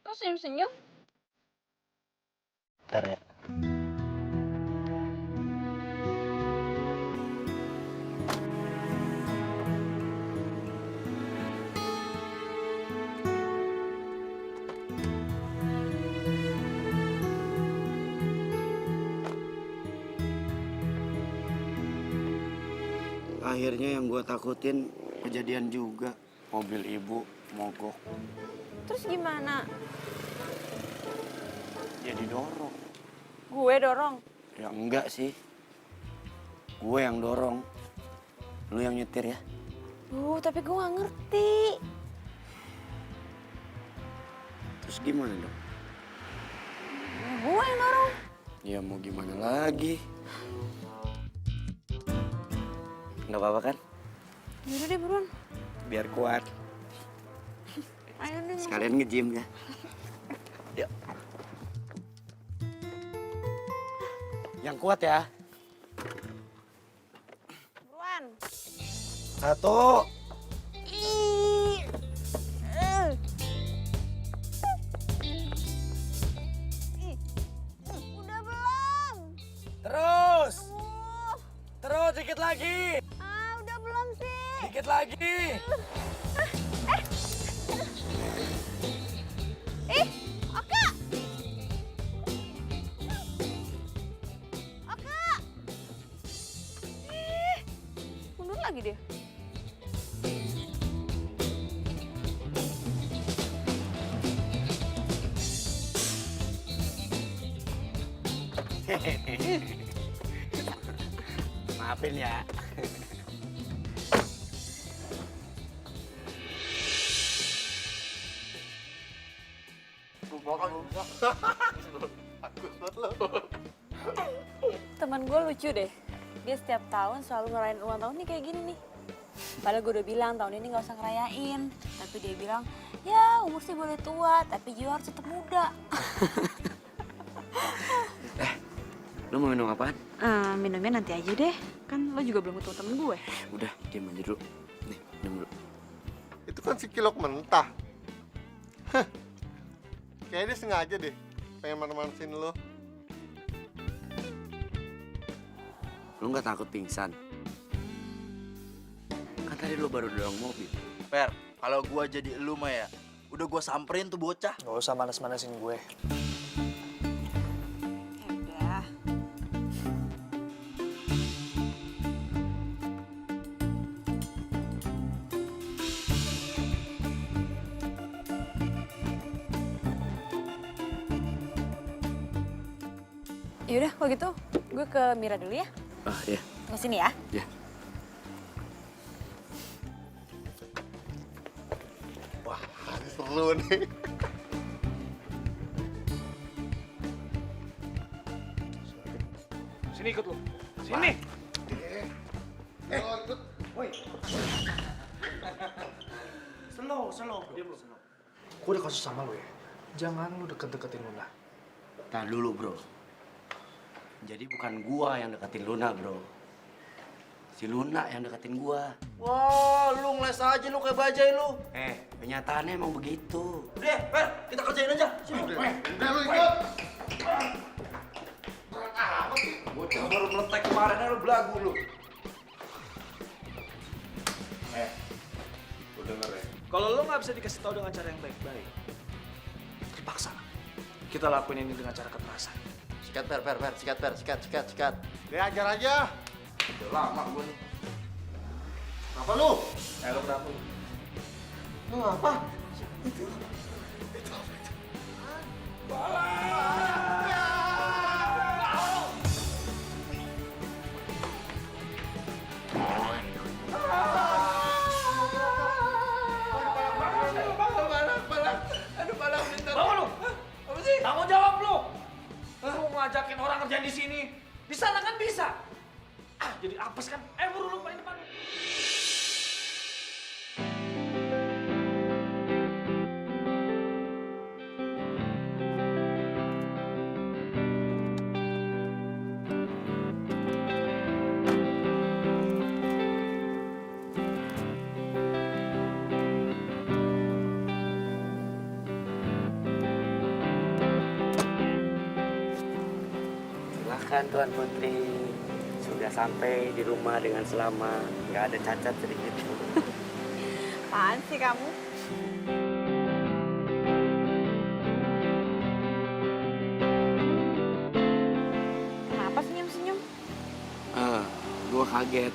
Kok senyum-senyum? Ntar ya. Akhirnya yang gue takutin kejadian juga. Mobil ibu mogok. Terus gimana? Ya didorong. Gue dorong. Ya enggak sih. Gue yang dorong. Lu yang nyetir ya. Tapi gue gak ngerti. Terus gimana dong? Gue yang dorong. Ya mau gimana lagi? Nggak apa-apa kan? Yaudah deh buruan. Biar kuat. Ayo deh. Sekalian nge-gym ya. Yuk. Yang kuat ya. Buruan. 1. dikit lagi. Ih, Oka! Oka! Ih, mundur lagi dia. Maafin ya. Temen gue lucu deh. Dia setiap tahun selalu ngerayain ulang tahun nih kayak gini nih. Padahal gue udah bilang tahun ini gak usah ngerayain. Tapi dia bilang, ya umur sih boleh tua, tapi jiwa harus tetap muda. Lu mau minum apaan? Minumnya nanti aja deh. Kan lo juga belum ketemu temen gue. Udah, diam aja dulu. Nih, minum dulu. Itu kan si kilok mentah. Hah. Kayaknya dia sengaja deh pengen mana-manasin lo. Lu nggak takut pingsan? Kan tadi lu baru dorong mobil. Per, kalau gua jadi elu mah ya, udah gua samperin tuh bocah. Gak usah manas-manasin gue. Udah. Yaudah, kalau gitu gue ke Mira dulu ya. Ah, iya. Tunggu sini ya. Iya. Wah, seru nih. Sini ikut lu. Sini. Ikut. Slow. Diam lu. Gue udah kasus sama lu ya. Jangan lu deket-deketin Luna. Tahan dulu, bro. Jadi bukan gua yang deketin Luna, bro. Si Luna yang deketin gua. Wah, lu ngeles aja lu kayak bajai lu. Kenyataannya emang begitu. Udah, Per, kita kerjain aja. Sini. Udah lu ikut. Bocah baru meletek kemarin lu belagu lu. Lu denger ya? Kalau lo nggak bisa dikasih tahu dengan cara yang baik-baik, terpaksa kita lakuin ini dengan cara kekerasan. Sikat, Per, sikat. Dia ajar aja. Udah lama gua nih. Apa lu? Lu kenapa lu? Lu apa? Bangun lu! Apa sih? Tanggung jawab lu! Lu ngajakin orang kerja di sini, di sana kan bisa. Jadi apes kan? Buru lu paling depan. Silahkan Tuan Putri. Sudah sampai di rumah dengan selamat. Nggak ada cacat sedikit. Apaan sih kamu? Kenapa senyum-senyum? Gua kaget.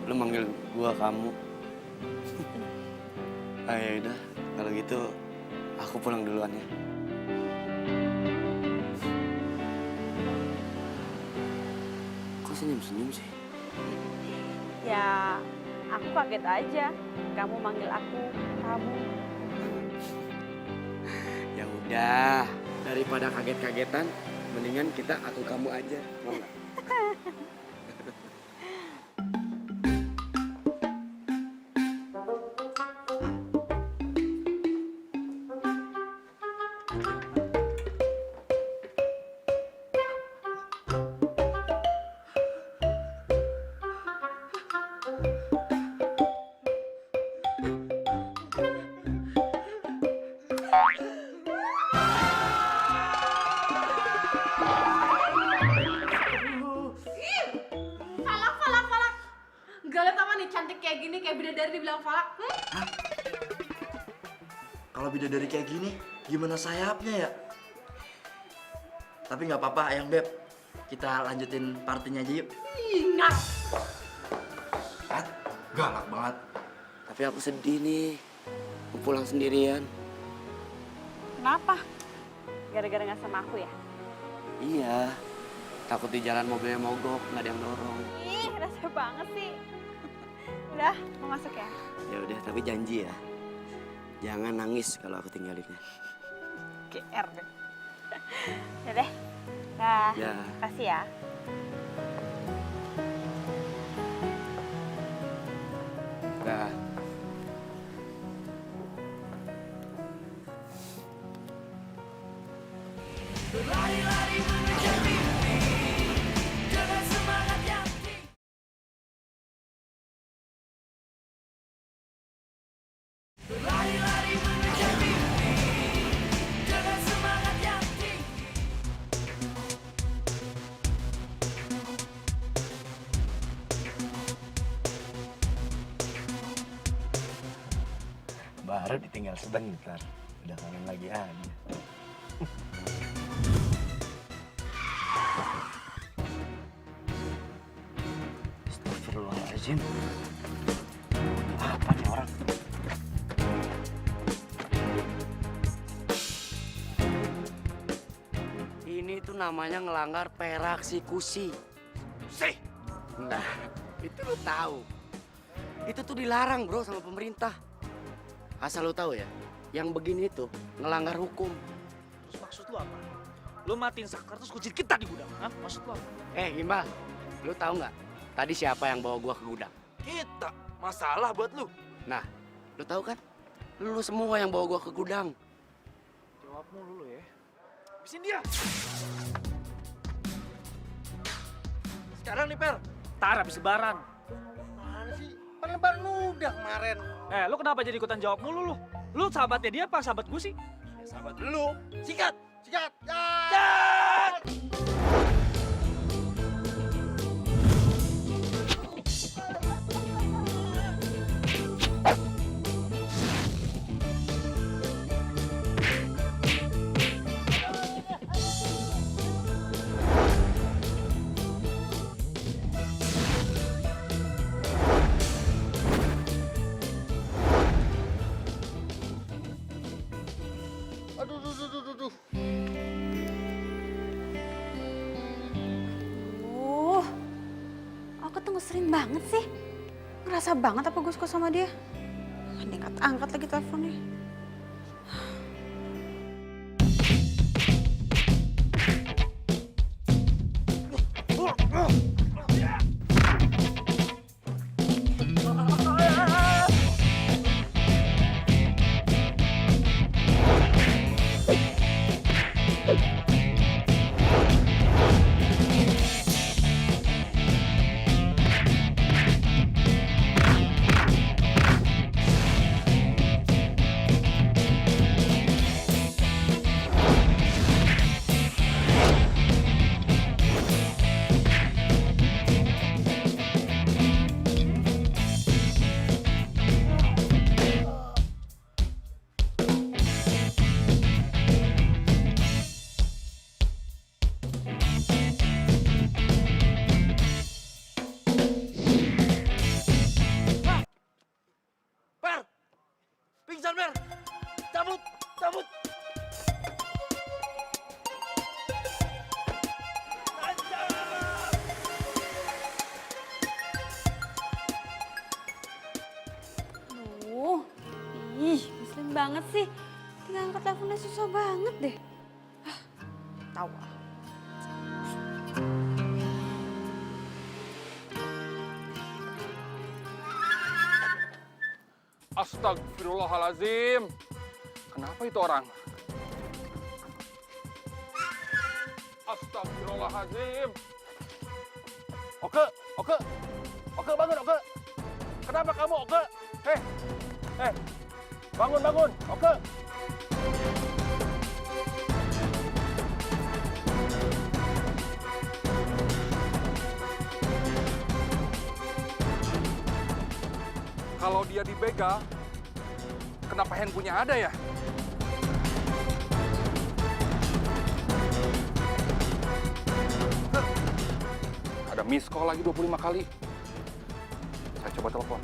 Lu manggil gua kamu. Ya udah, kalau gitu aku pulang duluan ya. Kok senyum-senyum sih? Ya, aku kaget aja. Kamu manggil aku kamu. Ya udah, daripada kaget-kagetan, mendingan kita aku kamu aja. Mau nggak? bidadari dibilang Vala? Kalau bidadari kayak gini, gimana sayapnya ya? Tapi nggak apa-apa, Ayang Beb. Kita lanjutin partinya aja yuk. Ingat. Galak banget. Tapi aku sedih nih, mau pulang sendirian. Kenapa? Gara-gara nggak sama aku ya? Iya, takut di jalan mobilnya mogok, nggak ada yang dorong. Ih, rasa banget sih. Udah, mau masuk ya? Ya udah, tapi janji ya, jangan nangis kalau aku tinggalinnya. GR deh. Ya deh. Nah, Ya. kasih ya. Dah. Baru ditinggal sebentar, udah kangen lagi aja. Astagfirullahaladzim. Apa nih orang? Ini tuh namanya ngelanggar peraksikusi. Sih. Nah, itu lu tahu. Itu tuh dilarang bro sama pemerintah. Asal lu tahu ya, yang begini tuh ngelanggar hukum. Terus maksud lu apa? Lu matiin saklar terus kucing kita di gudang, hah? Maksud lu apa? Gimbal, lu tahu nggak? Tadi siapa yang bawa gua ke gudang? Kita, masalah buat lu. Nah, lu tahu kan? Lu semua yang bawa gua ke gudang. Jawab mulu lu ya. Habisin dia. Sekarang nih Per, tar habis lebaran. Mana sih? Kan lebaran udah kemarin. Lu kenapa jadi ikutan jawab mulu lu? Lu sahabatnya dia apa sahabat gue sih? Ya sahabat lu. Sikat! Sikat! Aduh. Aku tuh ngeselin banget sih. Ngerasa banget apa gue suka sama dia. Angkat lagi teleponnya. Pingsan Mer, cabut. Ngeselin banget sih. Tinggal angkat teleponnya susah banget deh. Tahu ah. Astagfirullahalazim. Kenapa itu orang? Astagfirullahalazim. Oke, bangun Oke. Kenapa kamu Oke? Bangun, Oke. Kalau dia dibegal, kenapa handphonenya ada ya? Hah, ada miss call lagi 25 kali. Saya coba telepon.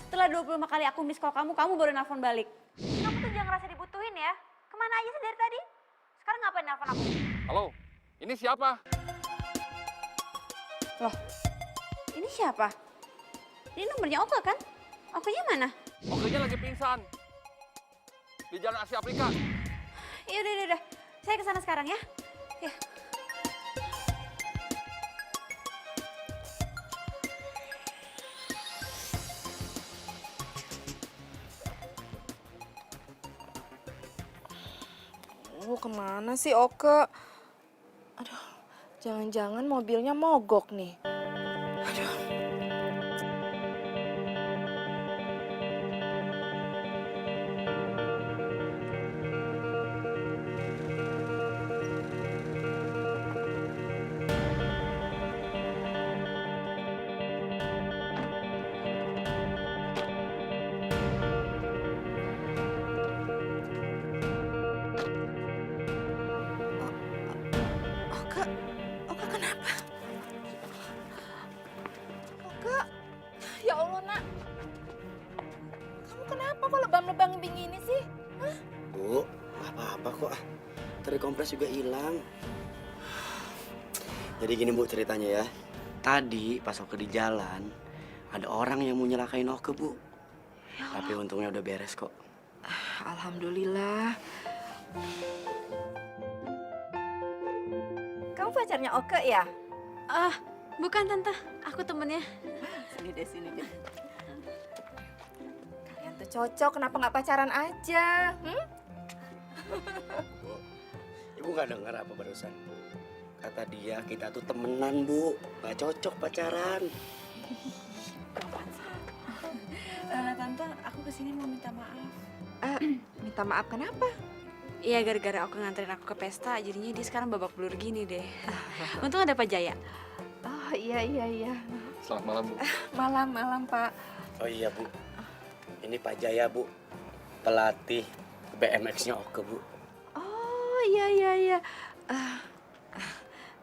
Setelah 25 kali aku miss call kamu, kamu baru nelfon balik. Kamu tuh jangan ngerasa dibutuhin ya. Kemana aja sih dari tadi? Sekarang ngapain nelfon aku? Halo, ini siapa? Loh, ini siapa? Ini nomornya Oka kan? Okanya mana? Okenya lagi pingsan. Di Jalan Asia Afrika. Ya udah. Saya kesana sekarang ya. Ya. Kemana sih Oke? Aduh, jangan-jangan mobilnya mogok nih. Aduh. Oke kenapa? Oke, ya Allah nak. Kamu kenapa kok lebam-lebam begini sih? Hah? Bu, nggak apa-apa kok. Tadi kompres juga hilang. Jadi gini Bu ceritanya ya. Tadi pas Oke di jalan, ada orang yang mau nyelakain Oke Bu. Tapi untungnya udah beres kok. Alhamdulillah. Kamu pacarnya Oke ya? Bukan tante, aku temennya. Sini deh, sini deh. Kalian tuh cocok, kenapa nggak pacaran aja? Bu, Ibu nggak dengar apa barusan? Kata dia kita tuh temenan Bu, nggak cocok pacaran. Tante, aku kesini mau minta maaf. Minta maaf kenapa? Iya, gara-gara aku nganterin aku ke pesta, jadinya dia sekarang babak belur gini deh. Untung ada Pak Jaya. Oh iya. Selamat malam, Bu. Malam Pak. Oh iya Bu, ini Pak Jaya Bu, pelatih BMX-nya Oke Bu. Oh iya.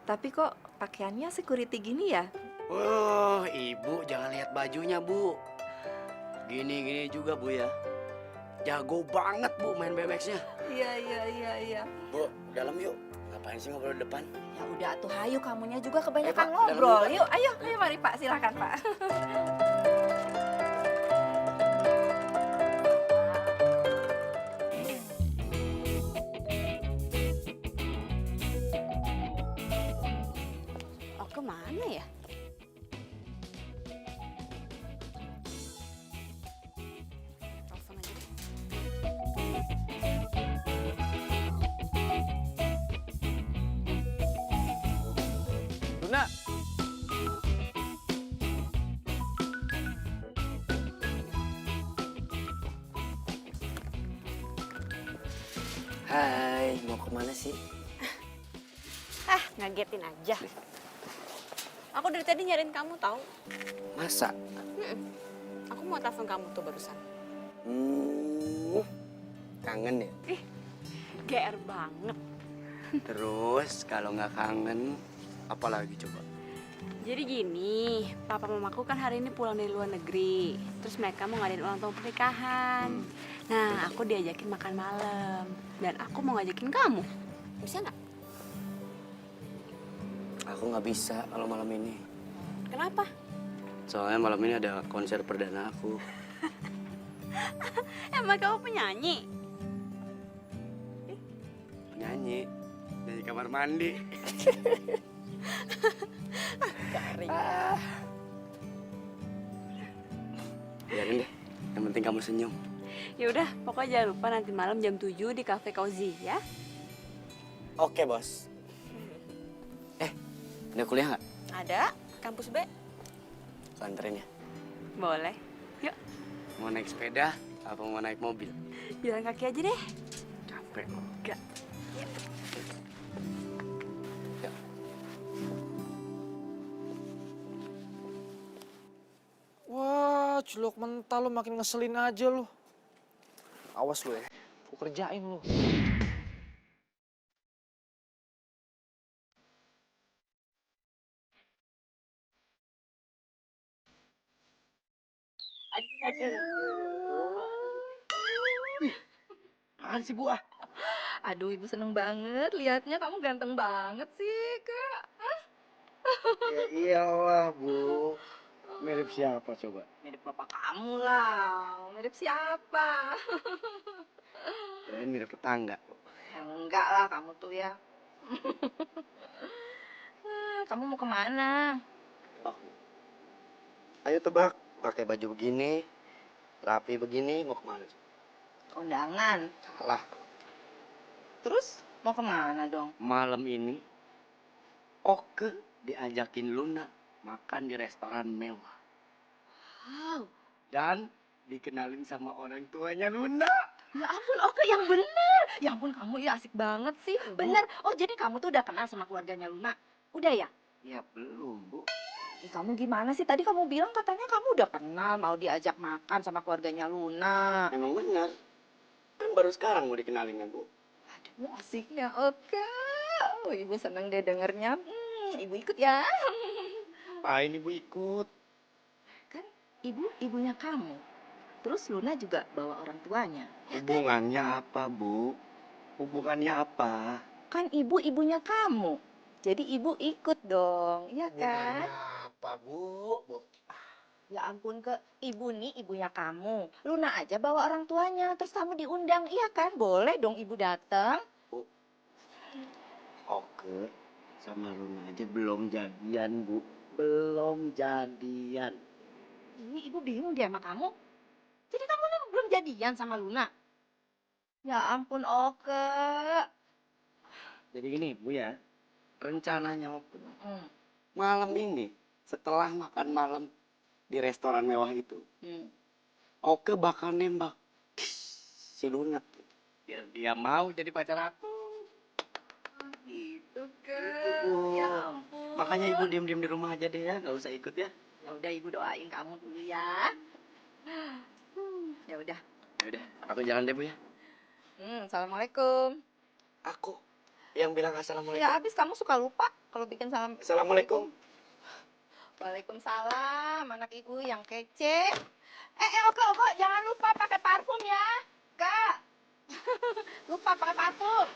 Tapi kok pakaiannya security gini ya? Oh Ibu jangan lihat bajunya Bu. Gini juga Bu ya. Jago banget Bu main BMX-nya. Iya. Bu, dalam yuk. Ngapain sih ngobrol di depan? Ya udah tuh, hayu kamunya juga kebanyakan Pak, dalam ngobrol. dulu, Yuk, ayo mari Pak, silakan Pak. Oke mana ya? Telepon aja deh. Luna. Hai, mau kemana sih? Ngagetin aja. Aku dari tadi nyariin kamu tahu. Masa? Aku mau telepon kamu tuh barusan. Kangen ya? GR banget. Terus kalau nggak kangen, apa lagi coba? Jadi gini, papa mamaku kan hari ini pulang dari luar negeri. Terus mereka mau ngadain ulang tahun pernikahan. Nah, aku diajakin makan malam. Dan aku mau ngajakin kamu. Bisa nggak? Aku nggak bisa kalau malam ini. Kenapa? Soalnya malam ini ada konser perdana aku. Emang kamu penyanyi? Nyanyi dari kamar mandi. Garing. Biarin deh, yang penting kamu senyum. Ya udah, pokoknya jangan lupa nanti malam jam 7 di Cafe Cozy ya. Oke bos. Ada kuliah nggak? Ada, kampus B. Aku anterin ya. Boleh. Yuk, Mau naik sepeda apa mau naik mobil? jalan kaki aja deh. Capek. Enggak. cilok mentah lu makin ngeselin aja lu. Awas lu ya, gua kerjain lu. Apaan sih, Bu? Aduh, ibu seneng banget lihatnya. Kamu ganteng banget sih, Kak. Ya iyalah, Bu. Mirip siapa coba? Mirip papa kamu lah. Mirip siapa? Kirain mirip tetangga. Ya, enggak lah, kamu tuh ya. Kamu mau kemana? Ayo tebak, pakai baju begini, rapi begini, mau kemana? Kondangan. Salah. Terus mau kemana dong? Malam ini, Oke diajakin Luna makan di restoran mewah. Wow. Dan dikenalin sama orang tuanya Luna. Ya ampun, Oke, yang bener. Ya ampun, kamu ya asik banget sih. Bener. Oh, jadi kamu tuh udah kenal sama keluarganya Luna? Udah ya? Ya belum, Bu. Kamu gimana sih? Tadi kamu bilang katanya kamu udah kenal, mau diajak makan sama keluarganya Luna. Emang benar. Kan baru sekarang mau dikenalin kan, Bu. Aduh, asiknya Oke. Oh, ibu seneng deh dengernya. Ibu ikut ya. Apain Ibu ikut? Kan ibu ibunya kamu. Terus Luna juga bawa orang tuanya. Hubungannya apa, Bu? Hubungannya apa? Kan ibu ibunya kamu. Jadi ibu ikut dong, iya kan? Hubungannya apa, Bu? Ya ampun, ke ibu nih ibunya kamu. Luna aja bawa orang tuanya, terus kamu diundang, iya kan? Boleh dong ibu datang. Oke, sama Luna aja belum jadian, Bu. Belum jadian. Ini ibu bingung dia sama kamu. Jadi kamu nih belum jadian sama Luna? Ya ampun, Oke. Jadi gini, Bu ya. Rencananya Oke, malam ini setelah makan malam di restoran mewah itu, Oke bakal nembak si Luna biar dia mau jadi pacar aku. Gitu ke. Bu. Ya ampun. Makanya Ibu diem-diem di rumah aja deh ya, nggak usah ikut ya. Ya udah ibu doain kamu dulu ya. Ya udah. Ya udah, aku jalan deh Bu ya. Assalamualaikum. Aku yang bilang assalamualaikum. Ya habis kamu suka lupa kalau bikin salam. Assalamualaikum. Waalaikumsalam, anak ibu yang kece. Oke, jangan lupa pakai parfum ya. Kak. Lupa pakai parfum.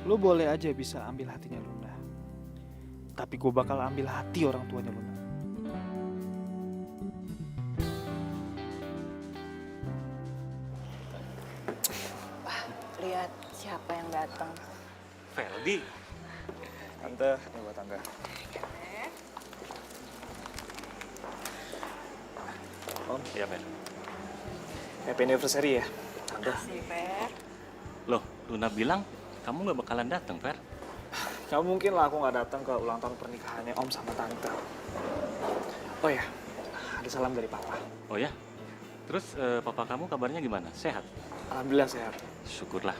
Lo boleh aja bisa ambil hatinya Luna. Tapi gue bakal ambil hati orang tuanya Luna. Lihat siapa yang datang. Feldi. Tante, ini buat tante. Om, Iya, Fer. happy anniversary ya, tante. Si Fer. Loh, Luna bilang kamu nggak bakalan datang, Fer. Gak mungkin lah aku nggak datang ke ulang tahun pernikahannya Om sama Tante. Oh ya, ada salam dari Papa. Oh ya? Terus papa kamu kabarnya gimana? Sehat? Alhamdulillah sehat. Syukurlah.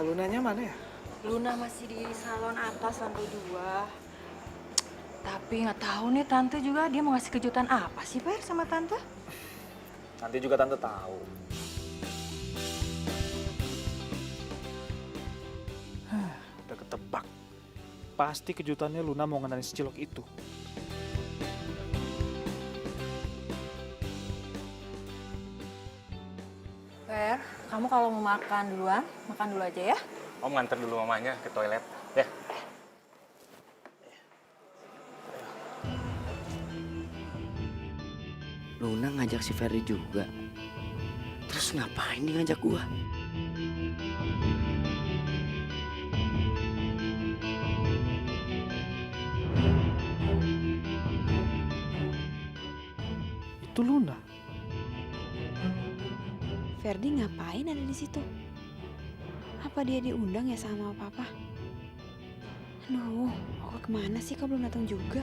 Lunanya mana ya? Luna masih di salon atas lantai 2. Tapi nggak tahu nih Tante juga dia mau ngasih kejutan apa sih Per sama Tante? Nanti juga Tante tahu. Udah ketebak. Pasti kejutannya Luna mau ngenalin si cilok itu. Fer, kamu kalau mau makan duluan, makan dulu aja ya. Om nganter dulu mamanya ke toilet. Ya. Luna ngajak si Ferry juga. Terus ngapain dia ngajak gua? Itu Luna. Ferdi ngapain ada di situ? Apa dia diundang ya sama papa? Aduh, Oke kemana sih? Kok belum datang juga?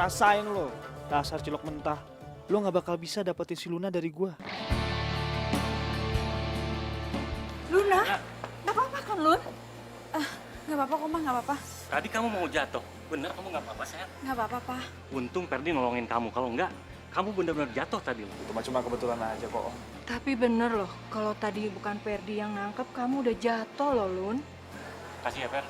Rasain lo, dasar cilok mentah. Lo gak bakal bisa dapetin si Luna dari gua. Luna? Gak apa-apa kan, Lun? Gak apa-apa kok, Mah, gak apa-apa. Tadi kamu mau jatuh. Bener kamu nggak apa-apa, sayang? Gak apa-apa, Pa. Untung Ferdi nolongin kamu. Kalau enggak, kamu benar-benar jatuh tadi. Cuma kebetulan aja kok. Tapi bener loh, kalau tadi bukan Ferdi yang nangkep, kamu udah jatuh loh, Lun. Kasih ya, Fer.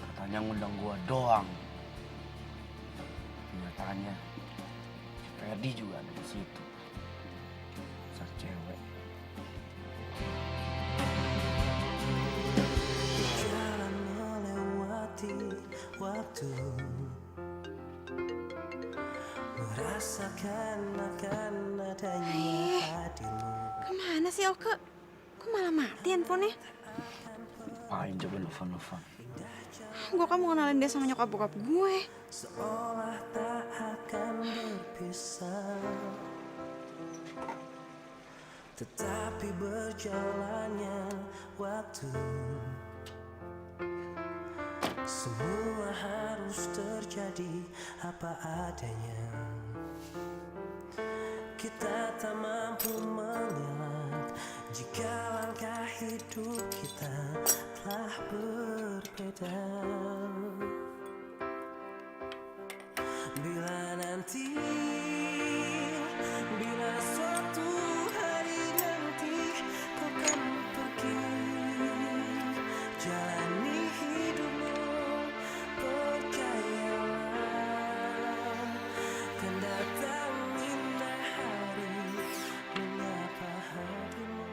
Katanya ngundang gua doang. Kenyataannya si Ferdi juga ada di situ. Dasar cewek. Jalan melewati waktu, merasakan akan adanya hadirmu. Kemana sih, Oke? Kok malah mati handphonenya? Ngapain coba nelfon-nelfon? Gue kan mau kenalin dia sama nyokap bokap gue. Seolah tak akan berpisah, tetapi berjalannya waktu, semua harus terjadi apa adanya. Kita tak mampu mengelak jika langkah hidup kita telah berbeda. Bila nanti, bila suatu hari nanti kau kan pergi, jalani hidupmu, percayalah, kan datang indah hari menyapa hatimu.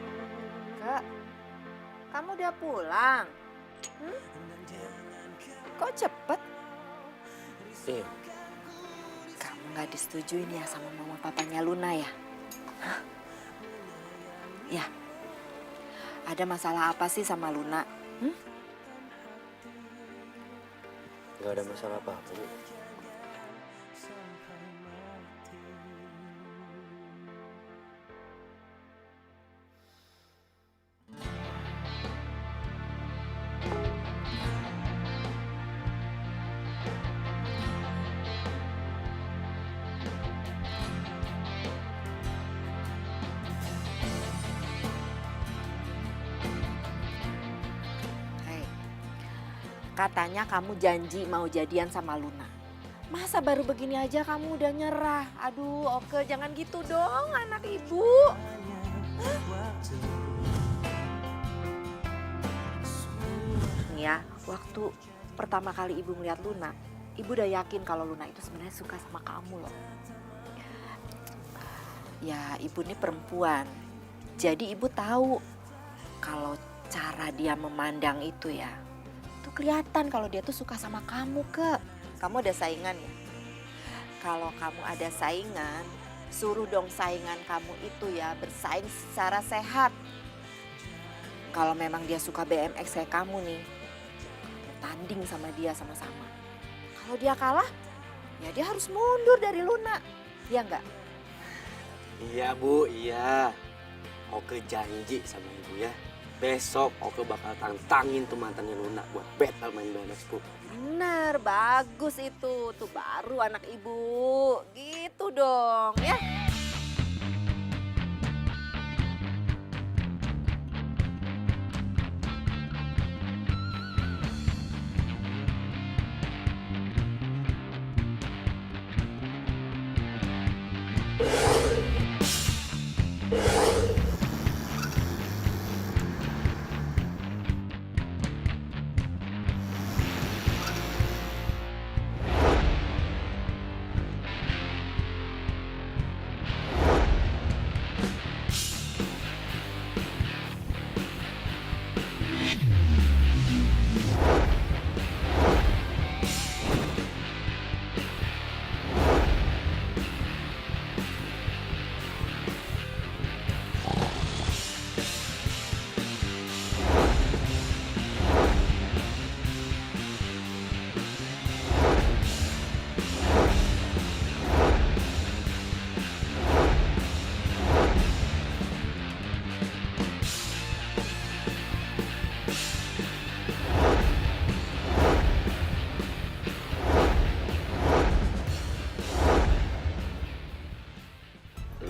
Kak, kamu udah pulang? Kok cepet? Iya. Kamu nggak disetujuin ya sama mama papanya Luna ya? Hah? Ya, ada masalah apa sih sama Luna? Gak ada masalah apa-apa, Bu. Hei, katanya kamu janji mau jadian sama Luna. Masa baru begini aja kamu udah nyerah? Aduh, Oke, jangan gitu dong anak ibu. Nih ya, waktu pertama kali ibu melihat Luna, ibu udah yakin kalau Luna itu sebenarnya suka sama kamu loh. Ya, ibu ini perempuan. Jadi ibu tahu kalau cara dia memandang itu ya, tuh kelihatan kalau dia tuh suka sama kamu, Ke. Kamu ada saingan ya? Kalau kamu ada saingan, suruh dong saingan kamu itu ya bersaing secara sehat. Kalau memang dia suka BMX kayak kamu nih, tanding sama dia sama-sama. Kalau dia kalah, ya dia harus mundur dari Luna. Iya enggak? Iya, Bu, iya. Oke janji sama ibu ya. Besok Oke bakal tantangin tuh mantannya Luna buat battle main BMX, Bu. Bener, bagus itu. Tuh baru anak ibu. Gitu dong ya. Thank you.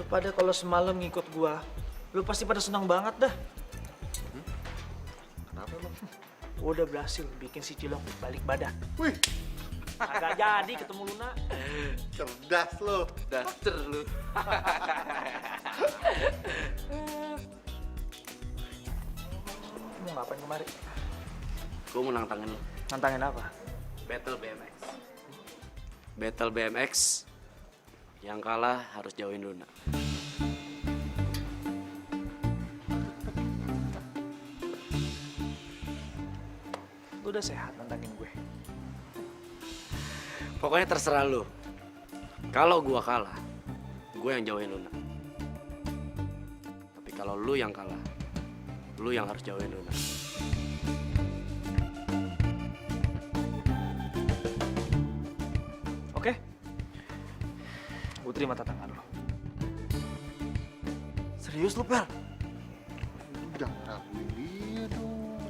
Lu pada kalau semalam ngikut gua, lu pasti pada senang banget dah. Kenapa emang? Gua udah berhasil bikin si Cilok balik badan. Wih, Agak jadi ketemu Luna. cerdas lo. Daster lu. Mau ngapain kemari? Gue mau nantangin lo. Nantangin apa? Battle BMX. Battle BMX. Yang kalah harus jauhin Luna. Lu udah sehat nantangin gue. Pokoknya terserah lu. Kalau gua kalah, gue yang jauhin Luna. Tapi kalau lu yang kalah, lu yang harus jauhin Luna. Oke? Gue terima tantangan lo. Serius lu, Pel? Jangan raguin dia dong.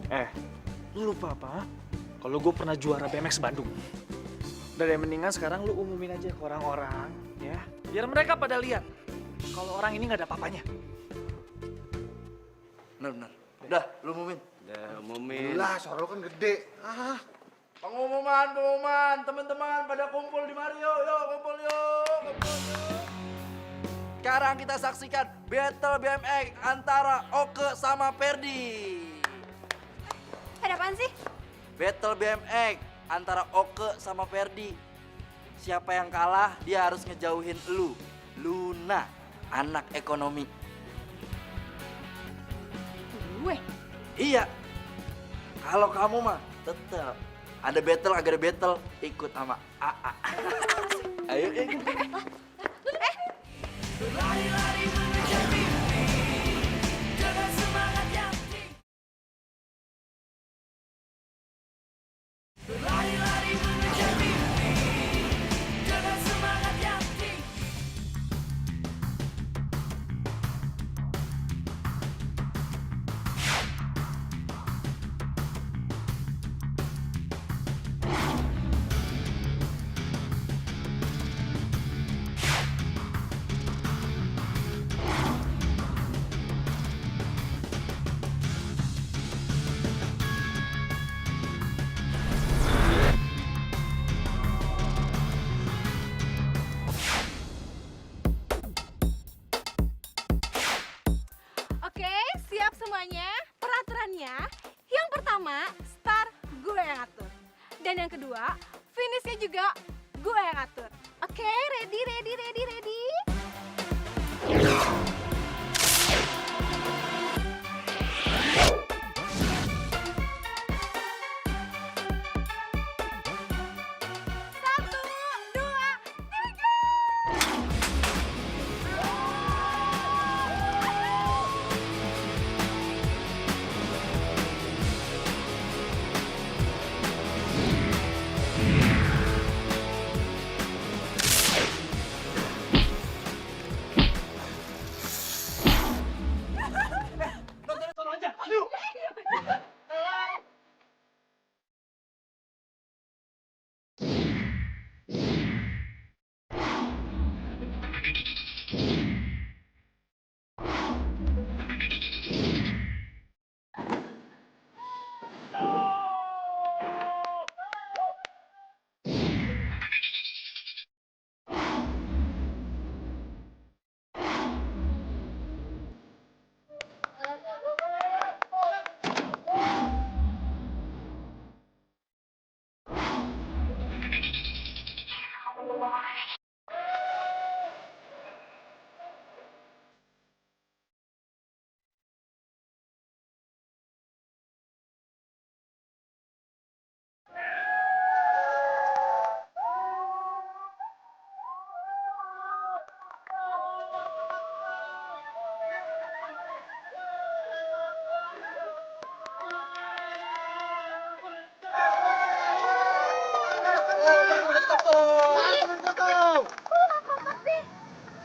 Lu lupa apa? Kalau gue pernah juara BMX Bandung. Udah deh, mendingan sekarang lu umumin aja ke orang-orang, ya. Biar mereka pada lihat kalau orang ini nggak ada apa-apanya. Bener. Udah, lu umumin. Udah umumin. Lah, suara lo kan gede. Ah, Pengumuman, teman-teman pada kumpul di mari yuk, kumpul yuk. Sekarang kita saksikan battle BMX antara Oke sama Ferdi. Ada apaan sih? Battle BMX antara Oke sama Ferdi. Siapa yang kalah, dia harus ngejauhin lu, Luna, anak ekonomi. Gue? Iya. Kalau kamu mah tetap ada battle, agak ada battle, ikut sama AA. Ayo, ikut. Lari-lari mengejar mimpi dengan semangat yang tinggi. Lari-lari mengejar mimpi dengan semangat yang tinggi. Oke, siap semuanya. Peraturannya, yang pertama, start gue yang atur. Dan yang kedua, finishnya juga gue yang atur. Oke, ready? Satu, dua, tiga.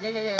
Iya.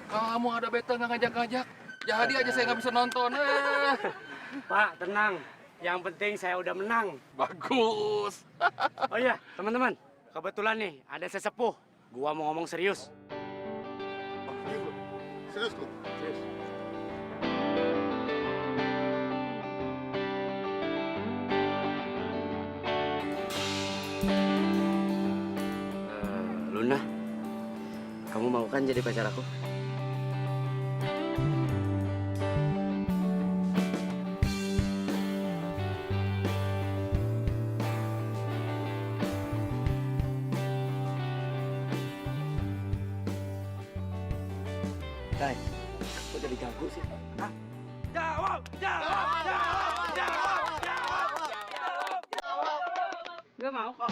Kamu ada bete nggak ngajak-ngajak. Jadi aja saya nggak bisa nonton. Pak, tenang. Yang penting saya udah menang. Bagus. Oh iya, teman-teman. Kebetulan nih, ada sesepuh. Gua mau ngomong serius. Serius lu? Serius. Luna, kamu mau kan jadi pacar aku? Kai, kok jadi ganggu sih? Hah? Jawab, jawab, jawab, jawab, jawab, jawab. Gak mau kok.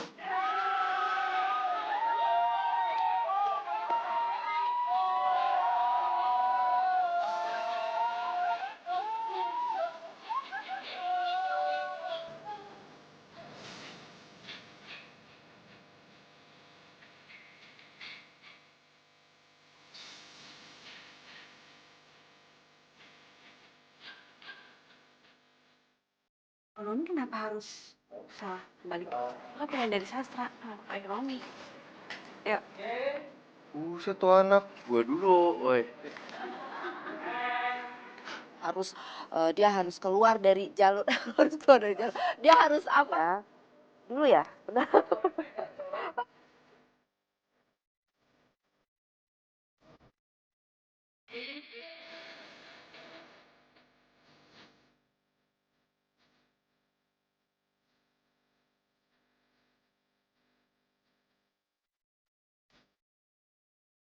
Lo ini kenapa harus salah balik? Lo kan pengen dari sastra, ekonomi. Yuk. Buset tuh anak. Gua dulu, woi. Dia harus keluar dari jalur. Harus keluar dari jalur. Dia harus apa? Dulu ya, benar.